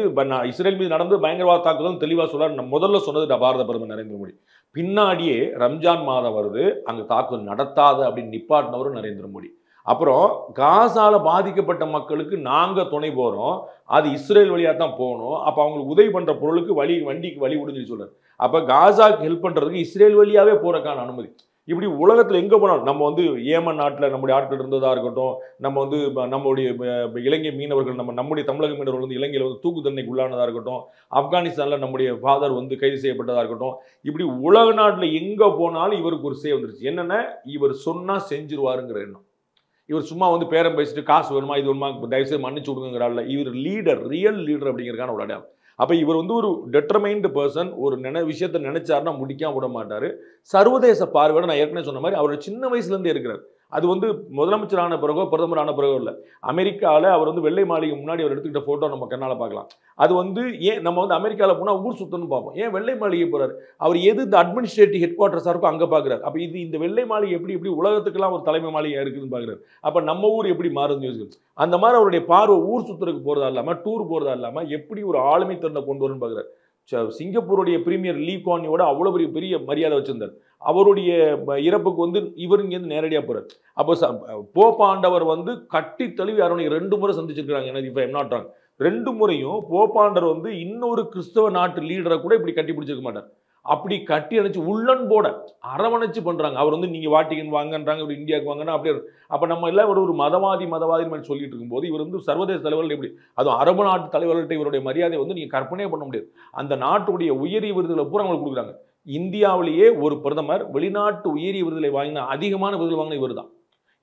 Speaker 4: இஸ்ரேல் மீது நடந்து பயங்கரவாத தாக்குதல் தெளிவாக சொல்ல முதல்ல சொன்னது பாரத பிரதமர் நரேந்திர மோடி. பின்னாடியே ரம்ஜான் மாதம் வருது, அங்கே தாக்குதல் நடத்தாது அப்படின்னு நிப்பாட்டினவரும் நரேந்திர மோடி. அப்புறம் காசால பாதிக்கப்பட்ட மக்களுக்கு நாங்க துணை போறோம், அது இஸ்ரேல் வழியா தான் போகணும், அப்ப அவங்களுக்கு உதவி பண்ற பொருளுக்கு வண்டிக்கு வழி விடுன்னு சொல்றாரு. அப்ப காசாக்கு ஹெல்ப் பண்றதுக்கு இஸ்ரேல் வழியாவே போறதுக்கான அனுமதி. இப்படி உலகத்துல எங்க போனாலும் நம்ம வந்து ஏமன் நாட்டில் நம்முடைய ஆட்கள் இருந்ததா இருக்கட்டும், நம்ம வந்து நம்முடைய இலங்கை மீனவர்கள் நம்முடைய தமிழக மீனவர்கள் வந்து இலங்கையில் வந்து தூக்கு தண்டனைக்கு உள்ளானதா இருக்கட்டும், ஆப்கானிஸ்தான்ல நம்முடைய ஃபாதர் வந்து கைது செய்யப்பட்டதா இருக்கட்டும், இப்படி உலக நாட்டில் எங்க போனாலும் இவருக்கு ஒரு சேவை வந்துருச்சு. என்னன்னா இவர் சொன்னா செஞ்சிருவாருங்கிற எண்ணம். இவர் சும்மா வந்து பேரம் பேசிட்டு காசு வேணுமா இது வேணுமா தயவுசெய்து மன்னிச்சு விடுங்கிறாள். இவர் லீடர், ரியல் லீடர் அப்படிங்கிறக்கான ஒரு அடையாளம். அப்போ இவர் வந்து ஒரு டெட்டர்மைன்டு பர்சன். ஒரு விஷயத்தை நினைச்சாருன்னா முடிக்காம விட மாட்டார். சர்வதேச பார்வையோட நான் ஏற்கனவே சொன்ன மாதிரி அவர் சின்ன வயசுலேருந்தே இருக்கிறார். அது வந்து முதலமைச்சரான பிறகோ பிரதமரான பிறகோ இல்லை. அமெரிக்காவில் அவர் வந்து வெள்ளை மாளிகை முன்னாடி அவர் எடுத்துக்கிட்ட ஃபோட்டோ நம்ம கண்ணால் பார்க்கலாம். அது வந்து ஏன் நம்ம வந்து அமெரிக்காவில் போனால் ஊர் சுத்தணும்னு பார்ப்போம், ஏன் வெள்ளை மாளிகை போகிறார்? அவர் எது இந்த அட்மினிஸ்ட்ரேட்டிவ் ஹெட் குவார்ட்டர்ஸாக இருக்கோ அங்கே பார்க்குறாரு. அப்போ இந்த வெள்ளை மாளிகை எப்படி உலகத்துக்கெல்லாம் ஒரு தலைமை மாளிகை இருக்குதுன்னு பார்க்குறாரு. அப்போ நம்ம ஊர் எப்படி மாறுதுன்னு யோசிக்கணும். அந்த மாதிரி அவருடைய பார்வை ஊர் சுற்றுறதுக்கு போகிறதா இல்லாமல், டூர் போகிறதா இல்லாமல் எப்படி ஒரு ஆளுமை திறனை கொண்டு வரணும்னு பார்க்குறாரு. சிங்கப்பூருடைய பிரீமியர் லீ குவான் யூவோட அவ்வளோ பெரிய மரியாதை வச்சிருந்தார். அவருடைய இறப்புக்கு வந்து இவர் இங்கேருந்து நேரடியாக போகிறார். அப்போ போப் ஆண்டவர் வந்து கட்டி தழுவி அரவணைக்கு 2 முறை சந்திச்சிருக்கிறாங்க. எனக்கு இப்போ நாட் ராங், 2 முறையும் போப்பாண்டவர் வந்து இன்னொரு கிறிஸ்தவ நாட்டு லீடரை கூட இப்படி கட்டி பிடிச்சிருக்க மாட்டார். அப்படி கட்டி அணைச்சு உள்ளன் போட அரவணைச்சு பண்றாங்க. அவர் வந்து நீங்க வாட்டிகன் வாங்கன்றாங்க, ஒரு இந்தியாவுக்கு வாங்கன்னா அப்படியே. அப்ப நம்ம எல்லாம் ஒரு மதவாதி மாதிரி சொல்லிட்டு இருக்கும்போது இவர் வந்து சர்வதேச தலைவர்கள் எப்படி, அதுவும் அரபு நாட்டு தலைவர்கள்ட்ட இவருடைய மரியாதை வந்து நீங்க கற்பனையே பண்ண முடியாது. அந்த நாட்டுடைய உயரிய விருதுகளை பூரா அவங்களுக்கு கொடுக்குறாங்க. இந்தியாவிலேயே ஒரு பிரதமர் வெளிநாட்டு உயரிய விருதுகளை வாங்கின அதிகமான விருதுகள் வாங்கின இவர் தான்.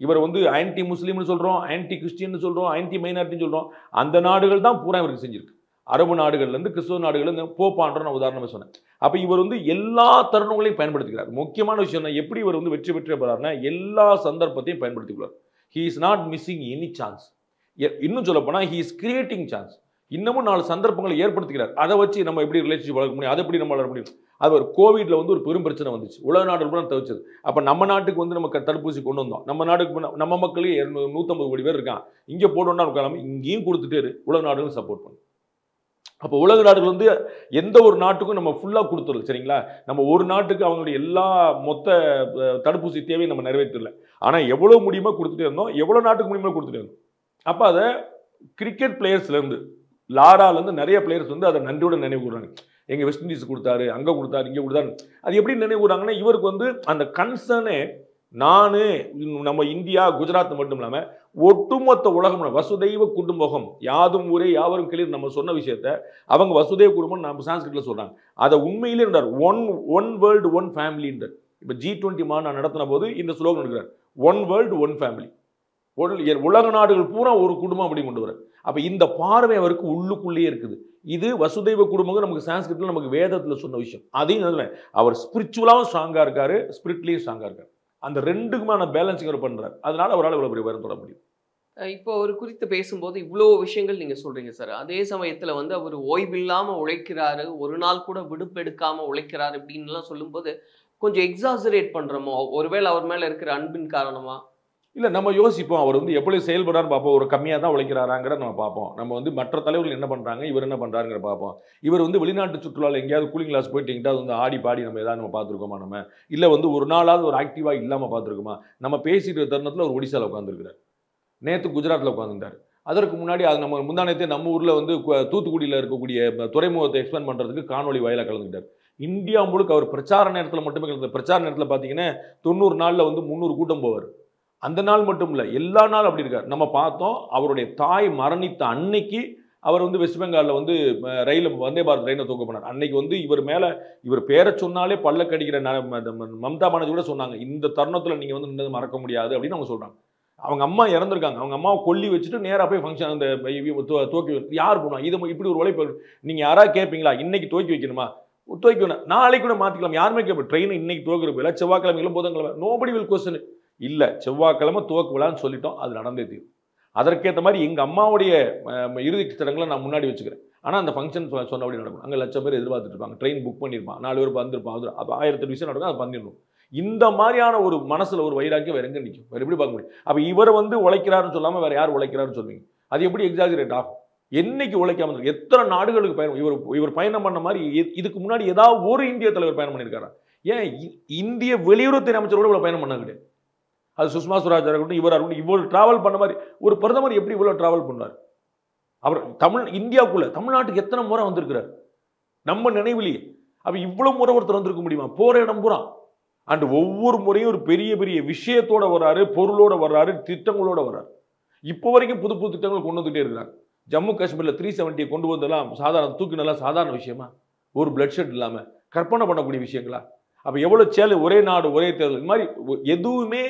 Speaker 4: இவர் வந்து ஆன்டி முஸ்லீம்னு சொல்றோம், ஆன்டி கிறிஸ்டியன் சொல்றோம், ஆன்டி மைனாரிட்டின்னு சொல்றோம். அந்த நாடுகள் தான் பூரா இவருக்கு செஞ்சிருக்கு. அரபு நாடுகள்லேருந்து கிறிஸ்துவ நாடுகள்லேருந்து போப்பான்ற நான் உதாரணமாக சொன்னேன். அப்போ இவர் வந்து எல்லா தருணங்களையும் பயன்படுத்திக்கிறார். முக்கியமான விஷயம் எப்படி இவர் வந்து வெற்றி பெற்று போறாருன்னா எல்லா சந்தர்ப்பத்தையும் பயன்படுத்திக்கிறார். He is not missing any chance. இன்னும் சொல்ல போனால் ஹி இஸ் கிரியேட்டிங் சான்ஸ். இன்னமும் 4 சந்தர்ப்பங்களை ஏற்படுத்துகிறார். அதை வச்சு நம்ம எப்படி ரிலேஷன்ஷிப் வளர்க்க முடியும், அதை எப்படி நம்ம வளர முடியும். அது ஒரு கோவிட்ல வந்து ஒரு பெரும் பிரச்சனை வந்துச்சு, உலக நாடுகள் கூட தவிச்சது. அப்போ நம்ம நாட்டுக்கு வந்து நம்ம தடுப்பூசி கொண்டு வந்தோம். நம்ம நாட்டுக்கு நம்ம மக்களே 150 கோடி பேர் இருக்கான், இங்கே போடணும்னா இருக்கலாம், இங்கேயும் கொடுத்துட்டு உலக நாடுகளும் சப்போர்ட் பண்ணும். அப்போ உலக நாடுகள் வந்து எந்த ஒரு நாட்டுக்கும் நம்ம ஃபுல்லாக கொடுத்துடல, சரிங்களா. நம்ம ஒரு நாட்டுக்கு அவங்களுடைய எல்லா மொத்த தடுப்பூசி தேவையை நம்ம நிறைவேற்றல. ஆனால் எவ்வளோ முடியுமோ கொடுத்துட்டே இருந்தோம், எவ்வளோ நாட்டுக்கு முடியுமோ கொடுத்துட்டே இருந்தோம். அப்போ அதை கிரிக்கெட் பிளேயர்ஸ்லேருந்து லாராலேருந்து நிறைய பிளேயர்ஸ் வந்து அதை நன்றியோட நினைவு கூறாங்க. எங்கள் வெஸ்ட் இண்டீஸ் கொடுத்தாரு, அங்கே கொடுத்தாரு, இங்கே கொடுத்தாரு. அது எப்படி நினைவு கூறாங்கன்னா இவருக்கு வந்து அந்த கன்சர்னே நம்ம இந்தியா குஜராத் மட்டும் இல்லாமல் ஒட்டுமொத்த உலகம் வசுதெய்வ குடும்பம் யாதும் ஊரே யாவரும் கிளிர் நம்ம சொன்ன விஷயத்த அவங்க வசுதெய்வ குடும்பம் நம்ம சான்ஸ்கிரிட்ல சொல்றாங்க. அதை உண்மையிலே இருந்தார். ஒன் வேர்ல்டு ஒன் ஃபேமிலின்ற இப்போ G20 மாநாடு நடத்தின போது இந்த ஸ்லோகன் எடுக்கிறார், ஒன் வேர்ல்டு ஒன் ஃபேமிலி. உலக நாடுகள் பூரா ஒரு குடும்பம் அப்படி கொண்டு வர. அப்ப இந்த பார்வை அவருக்கு உள்ளுக்குள்ளேயே இருக்குது. இது வசுதெய்வ குடும்பம் நமக்கு சான்ஸ்கிரிட்ல நமக்கு வேதத்துல சொன்ன விஷயம். அதையும் அவர் ஸ்பிரிச்சுவலாவும் ஸ்ட்ராங்கா இருக்காரு, ஸ்பிரிட்லயும் ஸ்ட்ராங்கா இருக்காரு. அந்த ரெண்டுக்குமான பேலன்சிங் அவர் பண்றாரு. அதனால அவரால் இவ்வளவு பெரிய உயரம் தொட முடியும்.
Speaker 3: இப்போ அவர் குறித்து பேசும்போது இவ்வளோ விஷயங்கள் நீங்க சொல்றீங்க சார். அதே சமயத்துல வந்து அவர் ஓய்வில்லாம உழைக்கிறாரு, ஒரு நாள் கூட விடுப்பு எடுக்காம உழைக்கிறாரு அப்படின்லாம் சொல்லும்போது கொஞ்சம் எக்ஸாசரேட் பண்றோமோ? ஒருவேளை அவர் மேல இருக்கிற அன்பின் காரணமா?
Speaker 4: இல்லை, நம்ம யோசிப்போம் அவர் வந்து எப்படி செயல்படுறான்னு பார்ப்போம். ஒரு கம்மியாக தான் உழைக்கிறாராங்கிற நம்ம பார்ப்போம். நம்ம வந்து மற்ற தலைவர்கள் என்ன பண்ணுறாங்க, இவர் என்ன பண்ணுறாங்கிற பார்ப்போம். இவர் வந்து வெளிநாட்டு சுற்றுலாவில் எங்கேயாவது கூலிங் கிளாஸ் போயிட்டு எங்கிட்ட வந்து ஆடி பாடி நம்ம ஏதாவது நம்ம பார்த்துருக்கோமா? நம்ம இல்லை வந்து ஒரு நாளாவது ஒரு ஆக்டிவாக இல்லாமல் பார்த்துருக்கோமா? நம்ம பேசிட்டு தருணத்தில் ஒரு ஒடிசாவில் உட்காந்துருக்கிறார், நேற்று குஜராத்தில் உட்காந்துருந்தார். அதற்கு முன்னாடி அது நம்ம முந்தானத்தை நம்ம ஊரில் வந்து தூத்துக்குடியில் இருக்கக்கூடிய துறைமுகத்தை எக்ஸ்பேண்ட் பண்ணுறதுக்கு காணொலி வாயிலாக கலந்துக்கிட்டார். இந்தியா முழுக்க அவர் பிரச்சார நேரத்தில் மட்டுமே கலந்து. பிரச்சார நேரத்தில் பார்த்தீங்கன்னா 90 நாளில் வந்து 300 கூட்டம் போவார். அந்த நாள் மட்டும் இல்லை, எல்லா நாளும் அப்படி இருக்கார். நம்ம பார்த்தோம் அவருடைய தாய் மரணித்த அன்னைக்கு அவர் வந்து வெஸ்ட் பெங்காலில் வந்து ரயில் வந்தே பாரத் ரயிலை தூக்க போனார். அன்னைக்கு வந்து இவர் பேரை சொன்னாலே பல்ல கடிக்கிற மம்தா பானர்ஜி கூட சொன்னாங்க, இந்த தருணத்தில் நீங்கள் வந்து நின்று மறக்க முடியாது அப்படின்னு அவங்க சொல்கிறாங்க. அவங்க அம்மா இறந்துருக்காங்க, அவங்க அம்மாவை கொல்லி வச்சுட்டு நேராக போய் ஃபங்க்ஷன் அந்த துவக்கி யார் போனோம். இது இப்படி ஒரு உழைப்பு நீங்கள் யாராவது கேட்பீங்களா? இன்னைக்கு துவக்கி வைக்கணுமா? துவக்கி வேணும், நாளைக்கு கூட மாற்றிக்கலாம், யாருமே கேட்போம். ட்ரெயினை இன்னைக்கு துவக்கிறப்ப இல்லை, செவ்வாய்க்கிழமைகளும் புதன்கிழமை, நோபடி வில் கொஸ்டின் இல்லை. செவ்வாய்க்கிழமை துவக்கு விழான்னு சொல்லிட்டோம், அது நடந்தே தீரும். அதற்கேற்ற மாதிரி எங்கள் அம்மாவுடைய இறுதி சடங்குகளை நான் முன்னாடி வச்சுக்கிறேன். ஆனால் அந்த ஃபங்க்ஷன் சொன்னபடி நடக்கும். அங்கே லட்சம் பேர் எதிர்பார்த்துட்டு இருப்பாங்க, ட்ரெயின் புக் பண்ணியிருப்பான், 4 பேர் வந்திருப்பான், அது அப்போ 1000 விஷயம் நடக்கும், அது பண்ணிடணும். இந்த மாதிரியான ஒரு மனசுல ஒரு வைராக்கியம் வேற எங்க நிற்கும்? வேற எப்படி பார்க்க முடியும்? அப்போ இவரை வந்து உழைக்கிறாருன்னு சொல்லாம வேற யார் உழைக்கிறாருன்னு சொல்லுவீங்க? அது எப்படி எக்ஸாஜரேட் ஆகும்? என்னைக்கு உழைக்காம இருக்கு? எத்தனை நாடுகளுக்கு பயணம் இவர் பயணம் பண்ண மாதிரி இதுக்கு முன்னாடி ஏதாவது ஒரு இந்திய தலைவர் பயணம் பண்ணியிருக்காரா? ஏன் இந்திய வெளியுறவுத்துறை அமைச்சரோட இவ்வளவு பயணம் பண்ண கிடையாது. அது சுஷ்மா ஸ்வராஜ் இருக்கட்டும், இவராக இருக்கட்டும், இவ்வளவு டிராவல் பண்ண மாதிரி ஒரு பிரதமர் எப்படி இவ்வளவு டிராவல் பண்ணார்? அவர் இந்தியாவுக்குள்ள தமிழ்நாட்டுக்கு எத்தனை முறை வந்திருக்கிறார் நம்ம நினைவிலேயே? அப்ப இவ்வளவு முறை ஒருத்தர் வந்திருக்க முடியுமா? போற இடம் பூரா அண்ட் ஒவ்வொரு முறையும் ஒரு பெரிய பெரிய விஷயத்தோட வர்றாரு, பொருளோட வர்றாரு, திட்டங்களோட வர்றாரு. இப்போ வரைக்கும் புது புது திட்டங்கள் கொண்டு வந்துட்டே இருக்கிறாங்க. ஜம்மு காஷ்மீர்ல 370 கொண்டு வந்தெல்லாம் சாதாரண தூக்கினெல்லாம் சாதாரண விஷயமா? ஒரு பிளட் ஷெட் இல்லாம கற்பனை பண்ணக்கூடிய விஷயங்களா? அப்ப எவ்வளவு சேலு, ஒரே நாடு ஒரே தேர்தல், இந்த மாதிரி எதுவுமே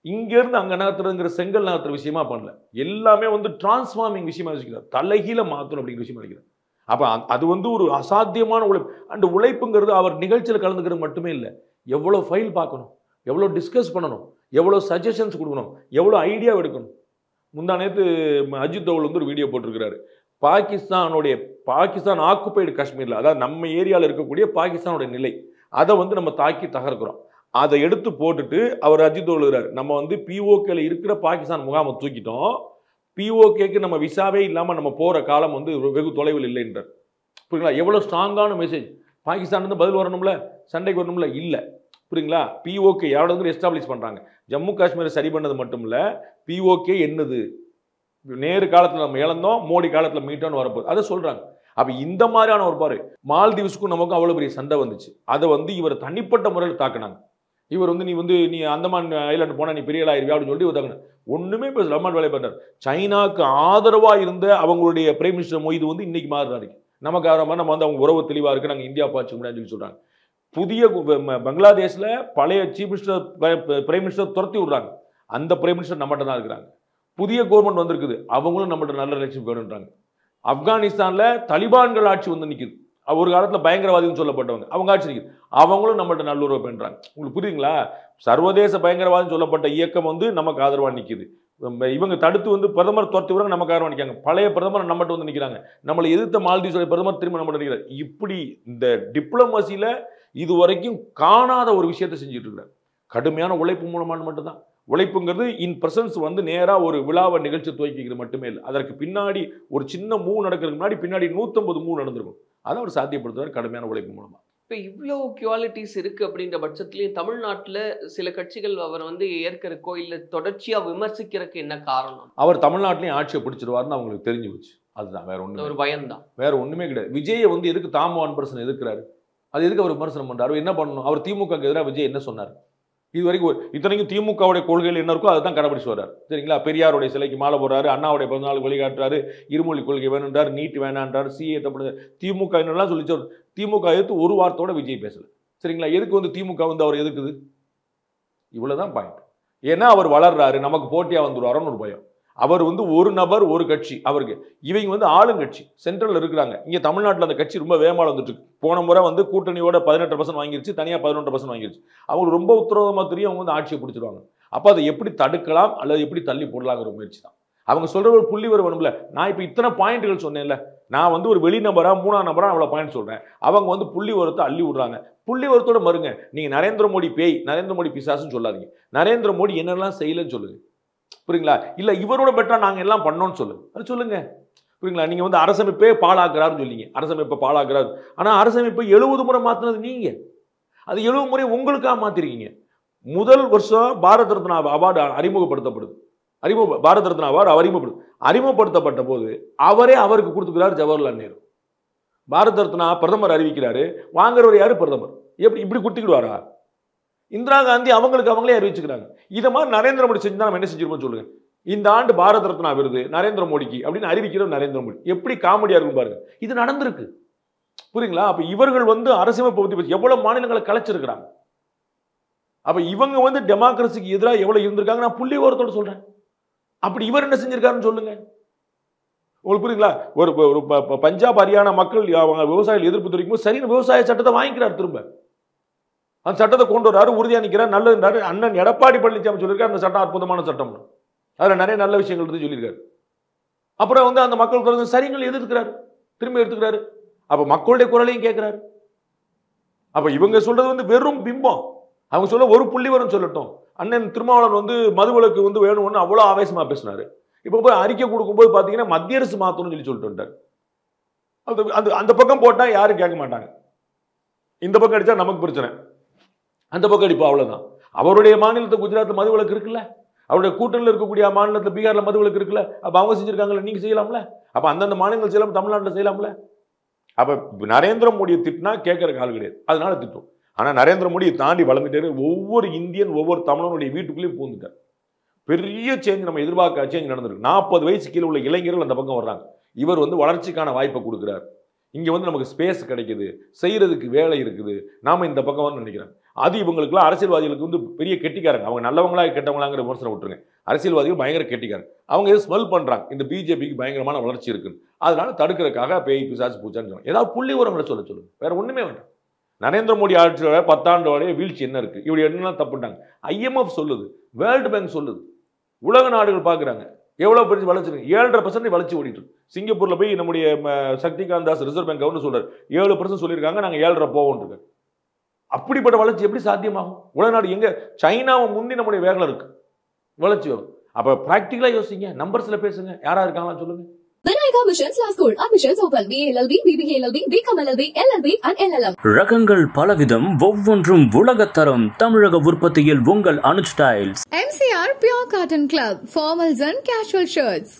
Speaker 4: இங்க இருந்து அங்க நகர்த்துறதுங்கிற செங்கல் நகர்த்துற விஷயமா பண்ணல. எல்லாமே வந்து டிரான்ஸ்ஃபார்மிங் விஷயமா வச்சுக்கிறார், தலைகீழ மாத்தணும் அப்படிங்கிற விஷயமா நினைக்கிறார். அப்ப அது வந்து ஒரு அசாத்தியமான உழைப்பு. அந்த உழைப்புங்கிறது அவர் நிகழ்ச்சியில் கலந்துக்கிறது மட்டுமே இல்லை, எவ்வளவு ஃபைல் பார்க்கணும், எவ்வளவு டிஸ்கஸ் பண்ணணும், எவ்வளவு சஜஷன்ஸ் கொடுக்கணும், எவ்வளவு ஐடியா எடுக்கணும். முந்தா நேத்து அஜித் தோவல் வந்து ஒரு வீடியோ போட்டிருக்கிறாரு. பாகிஸ்தான் ஆக்குபைடு காஷ்மீர்ல, அதாவது நம்ம ஏரியாவில் இருக்கக்கூடிய பாகிஸ்தானோட நிலை, அதை வந்து நம்ம தாக்கி தகர்க்கிறோம். அதை எடுத்து போட்டுட்டு அவர் அஜித் தோவல் எழுதுறாரு, நம்ம வந்து பிஓகேல இருக்கிற பாகிஸ்தான் முகாமை தூக்கிட்டோம், பிஓகேக்கு நம்ம விசாவே இல்லாம நம்ம போற காலம் வந்து வெகு தொலைவில் இல்லைன்றார். புரியுங்களா? எவ்வளவு ஸ்ட்ராங்கான மெசேஜ். பாகிஸ்தான் வந்து பதில் வரணும்ல, சண்டைக்கு வரணும்ல, இல்ல. புரியுங்களா? பிஓகே யாரோட வந்து எஸ்டாப்ளிஷ் பண்றாங்க. ஜம்மு காஷ்மீரை சரி பண்ணது மட்டும் இல்ல, பிஓகே என்னது நேரு காலத்துல நம்ம இழந்தோம், மோடி காலத்துல மீட்டோன்னு வரப்போகுது, அதை சொல்றாங்க. அப்ப இந்த மாதிரியான ஒரு பாரு, மால்தீவ்ஸ்க்கும் நமக்கும் அவ்வளவு பெரிய சண்டை வந்துச்சு, அதை வந்து இவர் தனிப்பட்ட முறையில் தாக்குனாங்க. இவர் வந்து நீ அந்தமான் ஐலாண்டு போனா நீ பெரிய ஆயிருவியா அப்படின்னு சொல்லி தாக்குனாங்க. ஒண்ணுமே பேசல, அம்மான் வேலை பண்றாரு. சைனாக்கு ஆதரவா இருந்த அவங்களுடைய பிரைம் மினிஸ்டர் மொய்து வந்து இன்னைக்கு மாறுறாரு. நமக்கு ஆதரவா நம்ம வந்து அவங்க உறவு தெளிவா இருக்கு, நாங்க இந்தியா பாய்ச்ச முடியாதுன்னு சொல்லி சொல்றாங்க. புதிய பங்களாதேஷ்ல பழைய சீஃப் மினிஸ்டர் பிரைம் மினிஸ்டர் துரத்தி விடுறாங்க, அந்த பிரைம் மினிஸ்டர் நம்மகிட்ட தான் இருக்கிறாங்க. புதிய கவர்மெண்ட் வந்திருக்குது, அவங்களும் நம்மகிட்ட நல்ல ரிலேஷன் வேணுன்றாங்க. ஆப்கானிஸ்தான்ல தலிபான்கள் ஆட்சி வந்து நிக்குது, ஒரு காலத்துல பயங்கரவாதின்னு சொல்லப்பட்டவங்க, அவங்க ஆட்சி நிக்குது, அவங்களும் நம்மகிட்ட நல்லுறவு பண்றாங்க. உங்களுக்கு புரியுதுங்களா? சர்வதேச பயங்கரவாதம் சொல்லப்பட்ட இயக்கம் வந்து நமக்கு ஆதரவா நிக்குது. இவங்க தடுத்து வந்து பிரதமர் துரத்தி விடுறாங்க, நமக்கு ஆதரவா நிற்காங்க. பழைய பிரதமர் நம்மகிட்ட வந்து நிக்கிறாங்க, நம்மளை எதிர்த்த மால்தீவ்ஸோட பிரதமர் திரும்ப நம்மகிட்ட நிற்கிறார். இப்படி இந்த டிப்ளமசியில இதுவரைக்கும் காணாத ஒரு விஷயத்தை செஞ்சுட்டு இருக்கிறார். கடுமையான உழைப்பு மூலமான மட்டும்தான். உழைப்புங்கிறது இன் பிரசன்ஸ் வந்து நேரா ஒரு விழாவை நிகழ்ச்சி துவக்கிக்கிறது மட்டுமே இல்லை, அதற்கு பின்னாடி ஒரு சின்ன மூவ் நடக்கிறதுக்கு முன்னாடி பின்னாடி 150 மூவ் நடந்திருக்கும். அதை அவர் சாத்தியப்படுத்துவார் கடுமையான உழைப்பு மூலமா.
Speaker 3: இப்போ இவ்வளோ குவாலிட்டிஸ் இருக்கு அப்படின்ற பட்சத்துலேயும் தமிழ்நாட்டில் சில கட்சிகள் அவர் வந்து ஏற்கிறக்கோ இல்லை தொடர்ச்சியாக விமர்சிக்கிறதுக்கு என்ன காரணம்?
Speaker 4: அவர் தமிழ்நாட்டிலையும் ஆட்சியை பிடிச்சிருவாருன்னு அவங்களுக்கு தெரிஞ்சு போச்சு, அதுதான், வேற ஒன்று, ஒரு
Speaker 3: பயம்தான், வேற
Speaker 4: ஒண்ணுமே கிடையாது. விஜயை வந்து எதுக்கு தாம பர்சன் எதிர்க்கிறாரு? அது எதுக்கு அவர் விமர்சனம் பண்றாரு? என்ன பண்ணணும்? அவர் திமுக எதிராக விஜய் என்ன சொன்னார்? இது வரைக்கும் இத்தனைக்கும் திமுகவுடைய கொள்கைகள் என்ன இருக்கோ அதை தான் கடைபிடிச்சு வர்றாரு. சரிங்களா? பெரியாருடைய சிலைக்கு மாலை போடுறாரு, அண்ணாவுடைய பிறந்தநாள் வழிகாட்டுறாரு, இருமொழி கொள்கை வேணுன்றார், நீட் வேணான்றார், சிஏ தப்பு, திமுக என்னெல்லாம் சொல்லிச்சு. திமுக எதிர்த்து ஒரு வார்த்தையோட விஜய் பேசல. சரிங்களா? எதுக்கு வந்து திமுக வந்து அவர் எதுக்குது? இவ்வளவுதான் பாயிண்ட். ஏன்னா அவர் வளர்றாரு, நமக்கு போட்டியா வந்துருவாரோன்னு ஒரு பயம். அவர் வந்து ஒரு நபர் ஒரு கட்சி, அவருக்கு இவங்க வந்து ஆளுங்கட்சி சென்ட்ரல் இருக்கிறாங்க. இங்க தமிழ்நாட்டில் அந்த கட்சி ரொம்ப வேகமாக வந்துட்டு இருக்கு. போன முறை வந்து கூட்டணியோட 18% வாங்கிருச்சு, தனியா 11% வாங்கிருச்சு. அவங்க ரொம்ப உத்தரவாதமா தெரியும் அவங்க வந்து ஆட்சியை பிடிச்சிருவாங்க. அப்ப அதை எப்படி தடுக்கலாம் அல்லது எப்படி தள்ளி போடலாங்கிற முயற்சி தான். அவங்க சொல்ற ஒரு புள்ளி வர வேணும்ல. நான் இப்ப இத்தனை பாயிண்ட்கள் சொன்னேன்ல, நான் வந்து ஒரு வெளி நபரா 3ஆம் நபரா அவ்வளவு பாயிண்ட் சொல்றேன், அவங்க வந்து புள்ளி வரத்தை அள்ளி விடுறாங்க. புள்ளி வரத்தோட மறுங்க. நீங்க நரேந்திர மோடி பேய், நரேந்திர மோடி பிசாசுன்னு சொல்லாதீங்க. நரேந்திர மோடி என்னெல்லாம் செய்யலன்னு சொல்லுங்க. புரியுங்களா? இல்ல இவரோட பெட்டரா நாங்க எல்லாம் பண்ணோம்னு சொல்லுங்க, அது சொல்லுங்க. புரியுங்களா? நீங்க வந்து அரசமைப்பே பாழாக்குறாருன்னு சொல்லிங்க, அரசமைப்பை பாழாக்குறாரு. ஆனா அரசமைப்பை 70 முறை மாத்தினது நீங்க, அது 70 முறை உங்களுக்காக மாத்திருக்கீங்க. முதல் வருஷம் பாரத ரத்னா அவார்டு அறிமுகப்படுத்தப்படுது, பாரத ரத்னா அவார்டு அறிமுகப்படுத்தப்பட்ட போது அவரே அவருக்கு கொடுத்துக்கிறார் ஜவஹர்லால் நேரு. பாரத ரத்னா பிரதமர் அறிவிக்கிறாரு, வாங்குறவர் யாரு? பிரதமர். எப்படி இப்படி கொடுத்துக்கிடுவாரா? இந்திரா காந்தி அவங்களுக்கு அவங்களே அறிவிச்சுக்கிறாங்க. இதை மாதிரி நரேந்திர மோடி செஞ்சா நம்ம என்ன செஞ்சிருப்போம் சொல்லுங்க? இந்த ஆண்டு பாரத ரத்னா விருது நரேந்திர மோடிக்கு அப்படின்னு அறிவிக்கிற நரேந்திர மோடி எப்படி காமெடியா இருக்கும் பாருங்க. இது நடந்திருக்கு. புரியுங்களா? அப்ப இவர்கள் வந்து அரசியலமைப்பை பத்தி எவ்வளவு மாநிலங்களை கலைச்சிருக்கிறாங்க. அப்ப இவங்க வந்து டெமோக்ரஸிக்கு எதிராக எவ்வளவு இருந்திருக்காங்க, நான் புள்ளி ஓரத்தோட சொல்றேன். அப்படி இவர் என்ன செஞ்சிருக்காருன்னு சொல்லுங்க. உங்களுக்கு புரியுங்களா? ஒரு பஞ்சாப் ஹரியானா மக்கள் விவசாயிகள் எதிர்ப்பு தெரிவிக்கும் சரி, விவசாய சட்டத்தை வாங்கிக்கிறார், திரும்ப அந்த சட்டத்தை கொண்டு வராரு, உறுதியா நிற்கிறார், நல்லது. அண்ணன் எடப்பாடி பழனிசாமி சொல்லியிருக்காரு அந்த சட்டம் அற்புதமான சட்டம், அதுல நிறைய நல்ல விஷயங்கள் சொல்லியிருக்காரு. அப்புறம் வந்து அந்த மக்கள் சரிங்களை எதிர்க்கிறார். திரும்பி எடுத்துக்கிறாரு. அப்ப மக்களுடைய குரலையும் கேட்கிறாரு. அப்ப இவங்க சொல்றது வந்து வெறும் பிம்பம். அவங்க சொல்ல ஒரு புள்ளி வரும் சொல்லட்டும். அண்ணன் திருமாவளவன் வந்து மதுவிலக்கு வந்து வேணும்னு அவ்வளவு ஆவேசமா பேசினாரு. இப்ப போய் அறிக்கை கொடுக்கும்போது பாத்தீங்கன்னா மத்திய அரசு மாத்தணும்னு சொல்லிட்டு வந்தாரு. அந்த பக்கம் போட்டா யாரும் கேட்க மாட்டாங்க. இந்த பக்கம் அடிச்சா நமக்கு பிரச்சனை, அந்த பக்கம் அடிப்பா அவ்வளவுதான். அவருடைய மாநிலத்தை குஜராத்ல மதுவிலக்கு இருக்குல்ல, அவருடைய கூட்டணியில் இருக்கக்கூடிய மாநிலத்தில் பீகார்ல மதுவிலக்கு இருக்குல்ல, அப்ப அவங்க செஞ்சிருக்காங்கல்ல, நீங்க செய்யலாம்ல. அப்ப அந்தந்த மாநிலங்கள் செய்யலாம், தமிழ்நாட்டில் செய்யலாம்ல. அப்ப நரேந்திர மோடியை திட்டினா கேட்கறதுக்கு ஆள் கிடையாது, அதனால திட்டும். ஆனா நரேந்திர மோடியை தாண்டி வளர்ந்துட்டே ஒவ்வொரு இந்தியன் ஒவ்வொரு தமிழனுடைய வீட்டுக்குள்ளேயும் பூந்துட்டார். பெரிய சேஞ்ச் நம்ம எதிர்பார்க்க சேஞ்ச் நடந்திருக்கு. 40 வயசு கீழே உள்ள இளைஞர்கள் அந்த பக்கம் வர்றாங்க. இவர் வந்து வளர்ச்சிக்கான வாய்ப்பை கொடுக்குறாரு. இங்க வந்து நமக்கு ஸ்பேஸ் கிடைக்குது, செய்யறதுக்கு வேலை இருக்குது, நாம இந்த பக்கம் வந்து நினைக்கிறேன். அது இவங்களுக்குலாம் அரசியல்வாதிகளுக்கு வந்து பெரிய கெட்டிக்காரங்க. அவங்க நல்லவங்களா கெட்டவங்களாங்கிற விமர்சனம் விட்டுருங்க. அரசியல்வாதிகள் பயங்கர கெட்டிக்காரங்க. அவங்க எது ஸ்மெல் பண்றாங்க, இந்த பிஜேபிக்கு பயங்கரமான வளர்ச்சி இருக்குன்னு. அதனால தடுக்கிறதுக்காக பேய் பிசாசு பூச்சான்னு சொல்லுவாங்க. ஏதாவது புள்ளி உரங்களை சொல்லுங்க, வேற ஒண்ணுமே வேண்டாம். நரேந்திர மோடி ஆட்சியோட 10 ஆண்டு வரைய வீழ்ச்சி என்ன இருக்கு, இப்படி என்ன தப்புட்டாங்க. IMF சொல்லுது, வேர்ல்டு பேங்க் சொல்லுது, உலக நாடுகள் பாக்குறாங்க எவ்வளவு பெரிய வளர்ச்சி. 7.5% வளர்ச்சி ஓடிட்டு இருக்கு. சிங்கப்பூர்ல போய் நம்முடைய Shaktikant Das reserve bank governor சொல்றாரு 7% சொல்லியிருக்காங்க, நாங்க 7.5 போவோம் இருக்கு. அப்படிப்பட்ட வளர்ச்சி எப்படி சாத்தியமாகும்? உலக நாடு எங்க? சைனாவை முந்தி நம்முடைய வேகல இருக்கு வளர்ச்சி வரும். அப்ப பிராக்டிகலா யோசிங்க, நம்பர்ஸ்ல பேசுங்க. யாரா இருக்காங்களா சொல்லுங்க.
Speaker 1: Vinayaka Missions Law School. Admissions open. BA LLB, BBA LLB, BCom LLB, LLB and LLM.
Speaker 2: ரகங்கள் பலவிதம், ஒவ்வொன்றும் உலகத்தரம். தமிழக உற்பத்தியில் உங்கள் Anuj tiles.
Speaker 5: MCR Pure Cotton Club. Formals and casual shirts.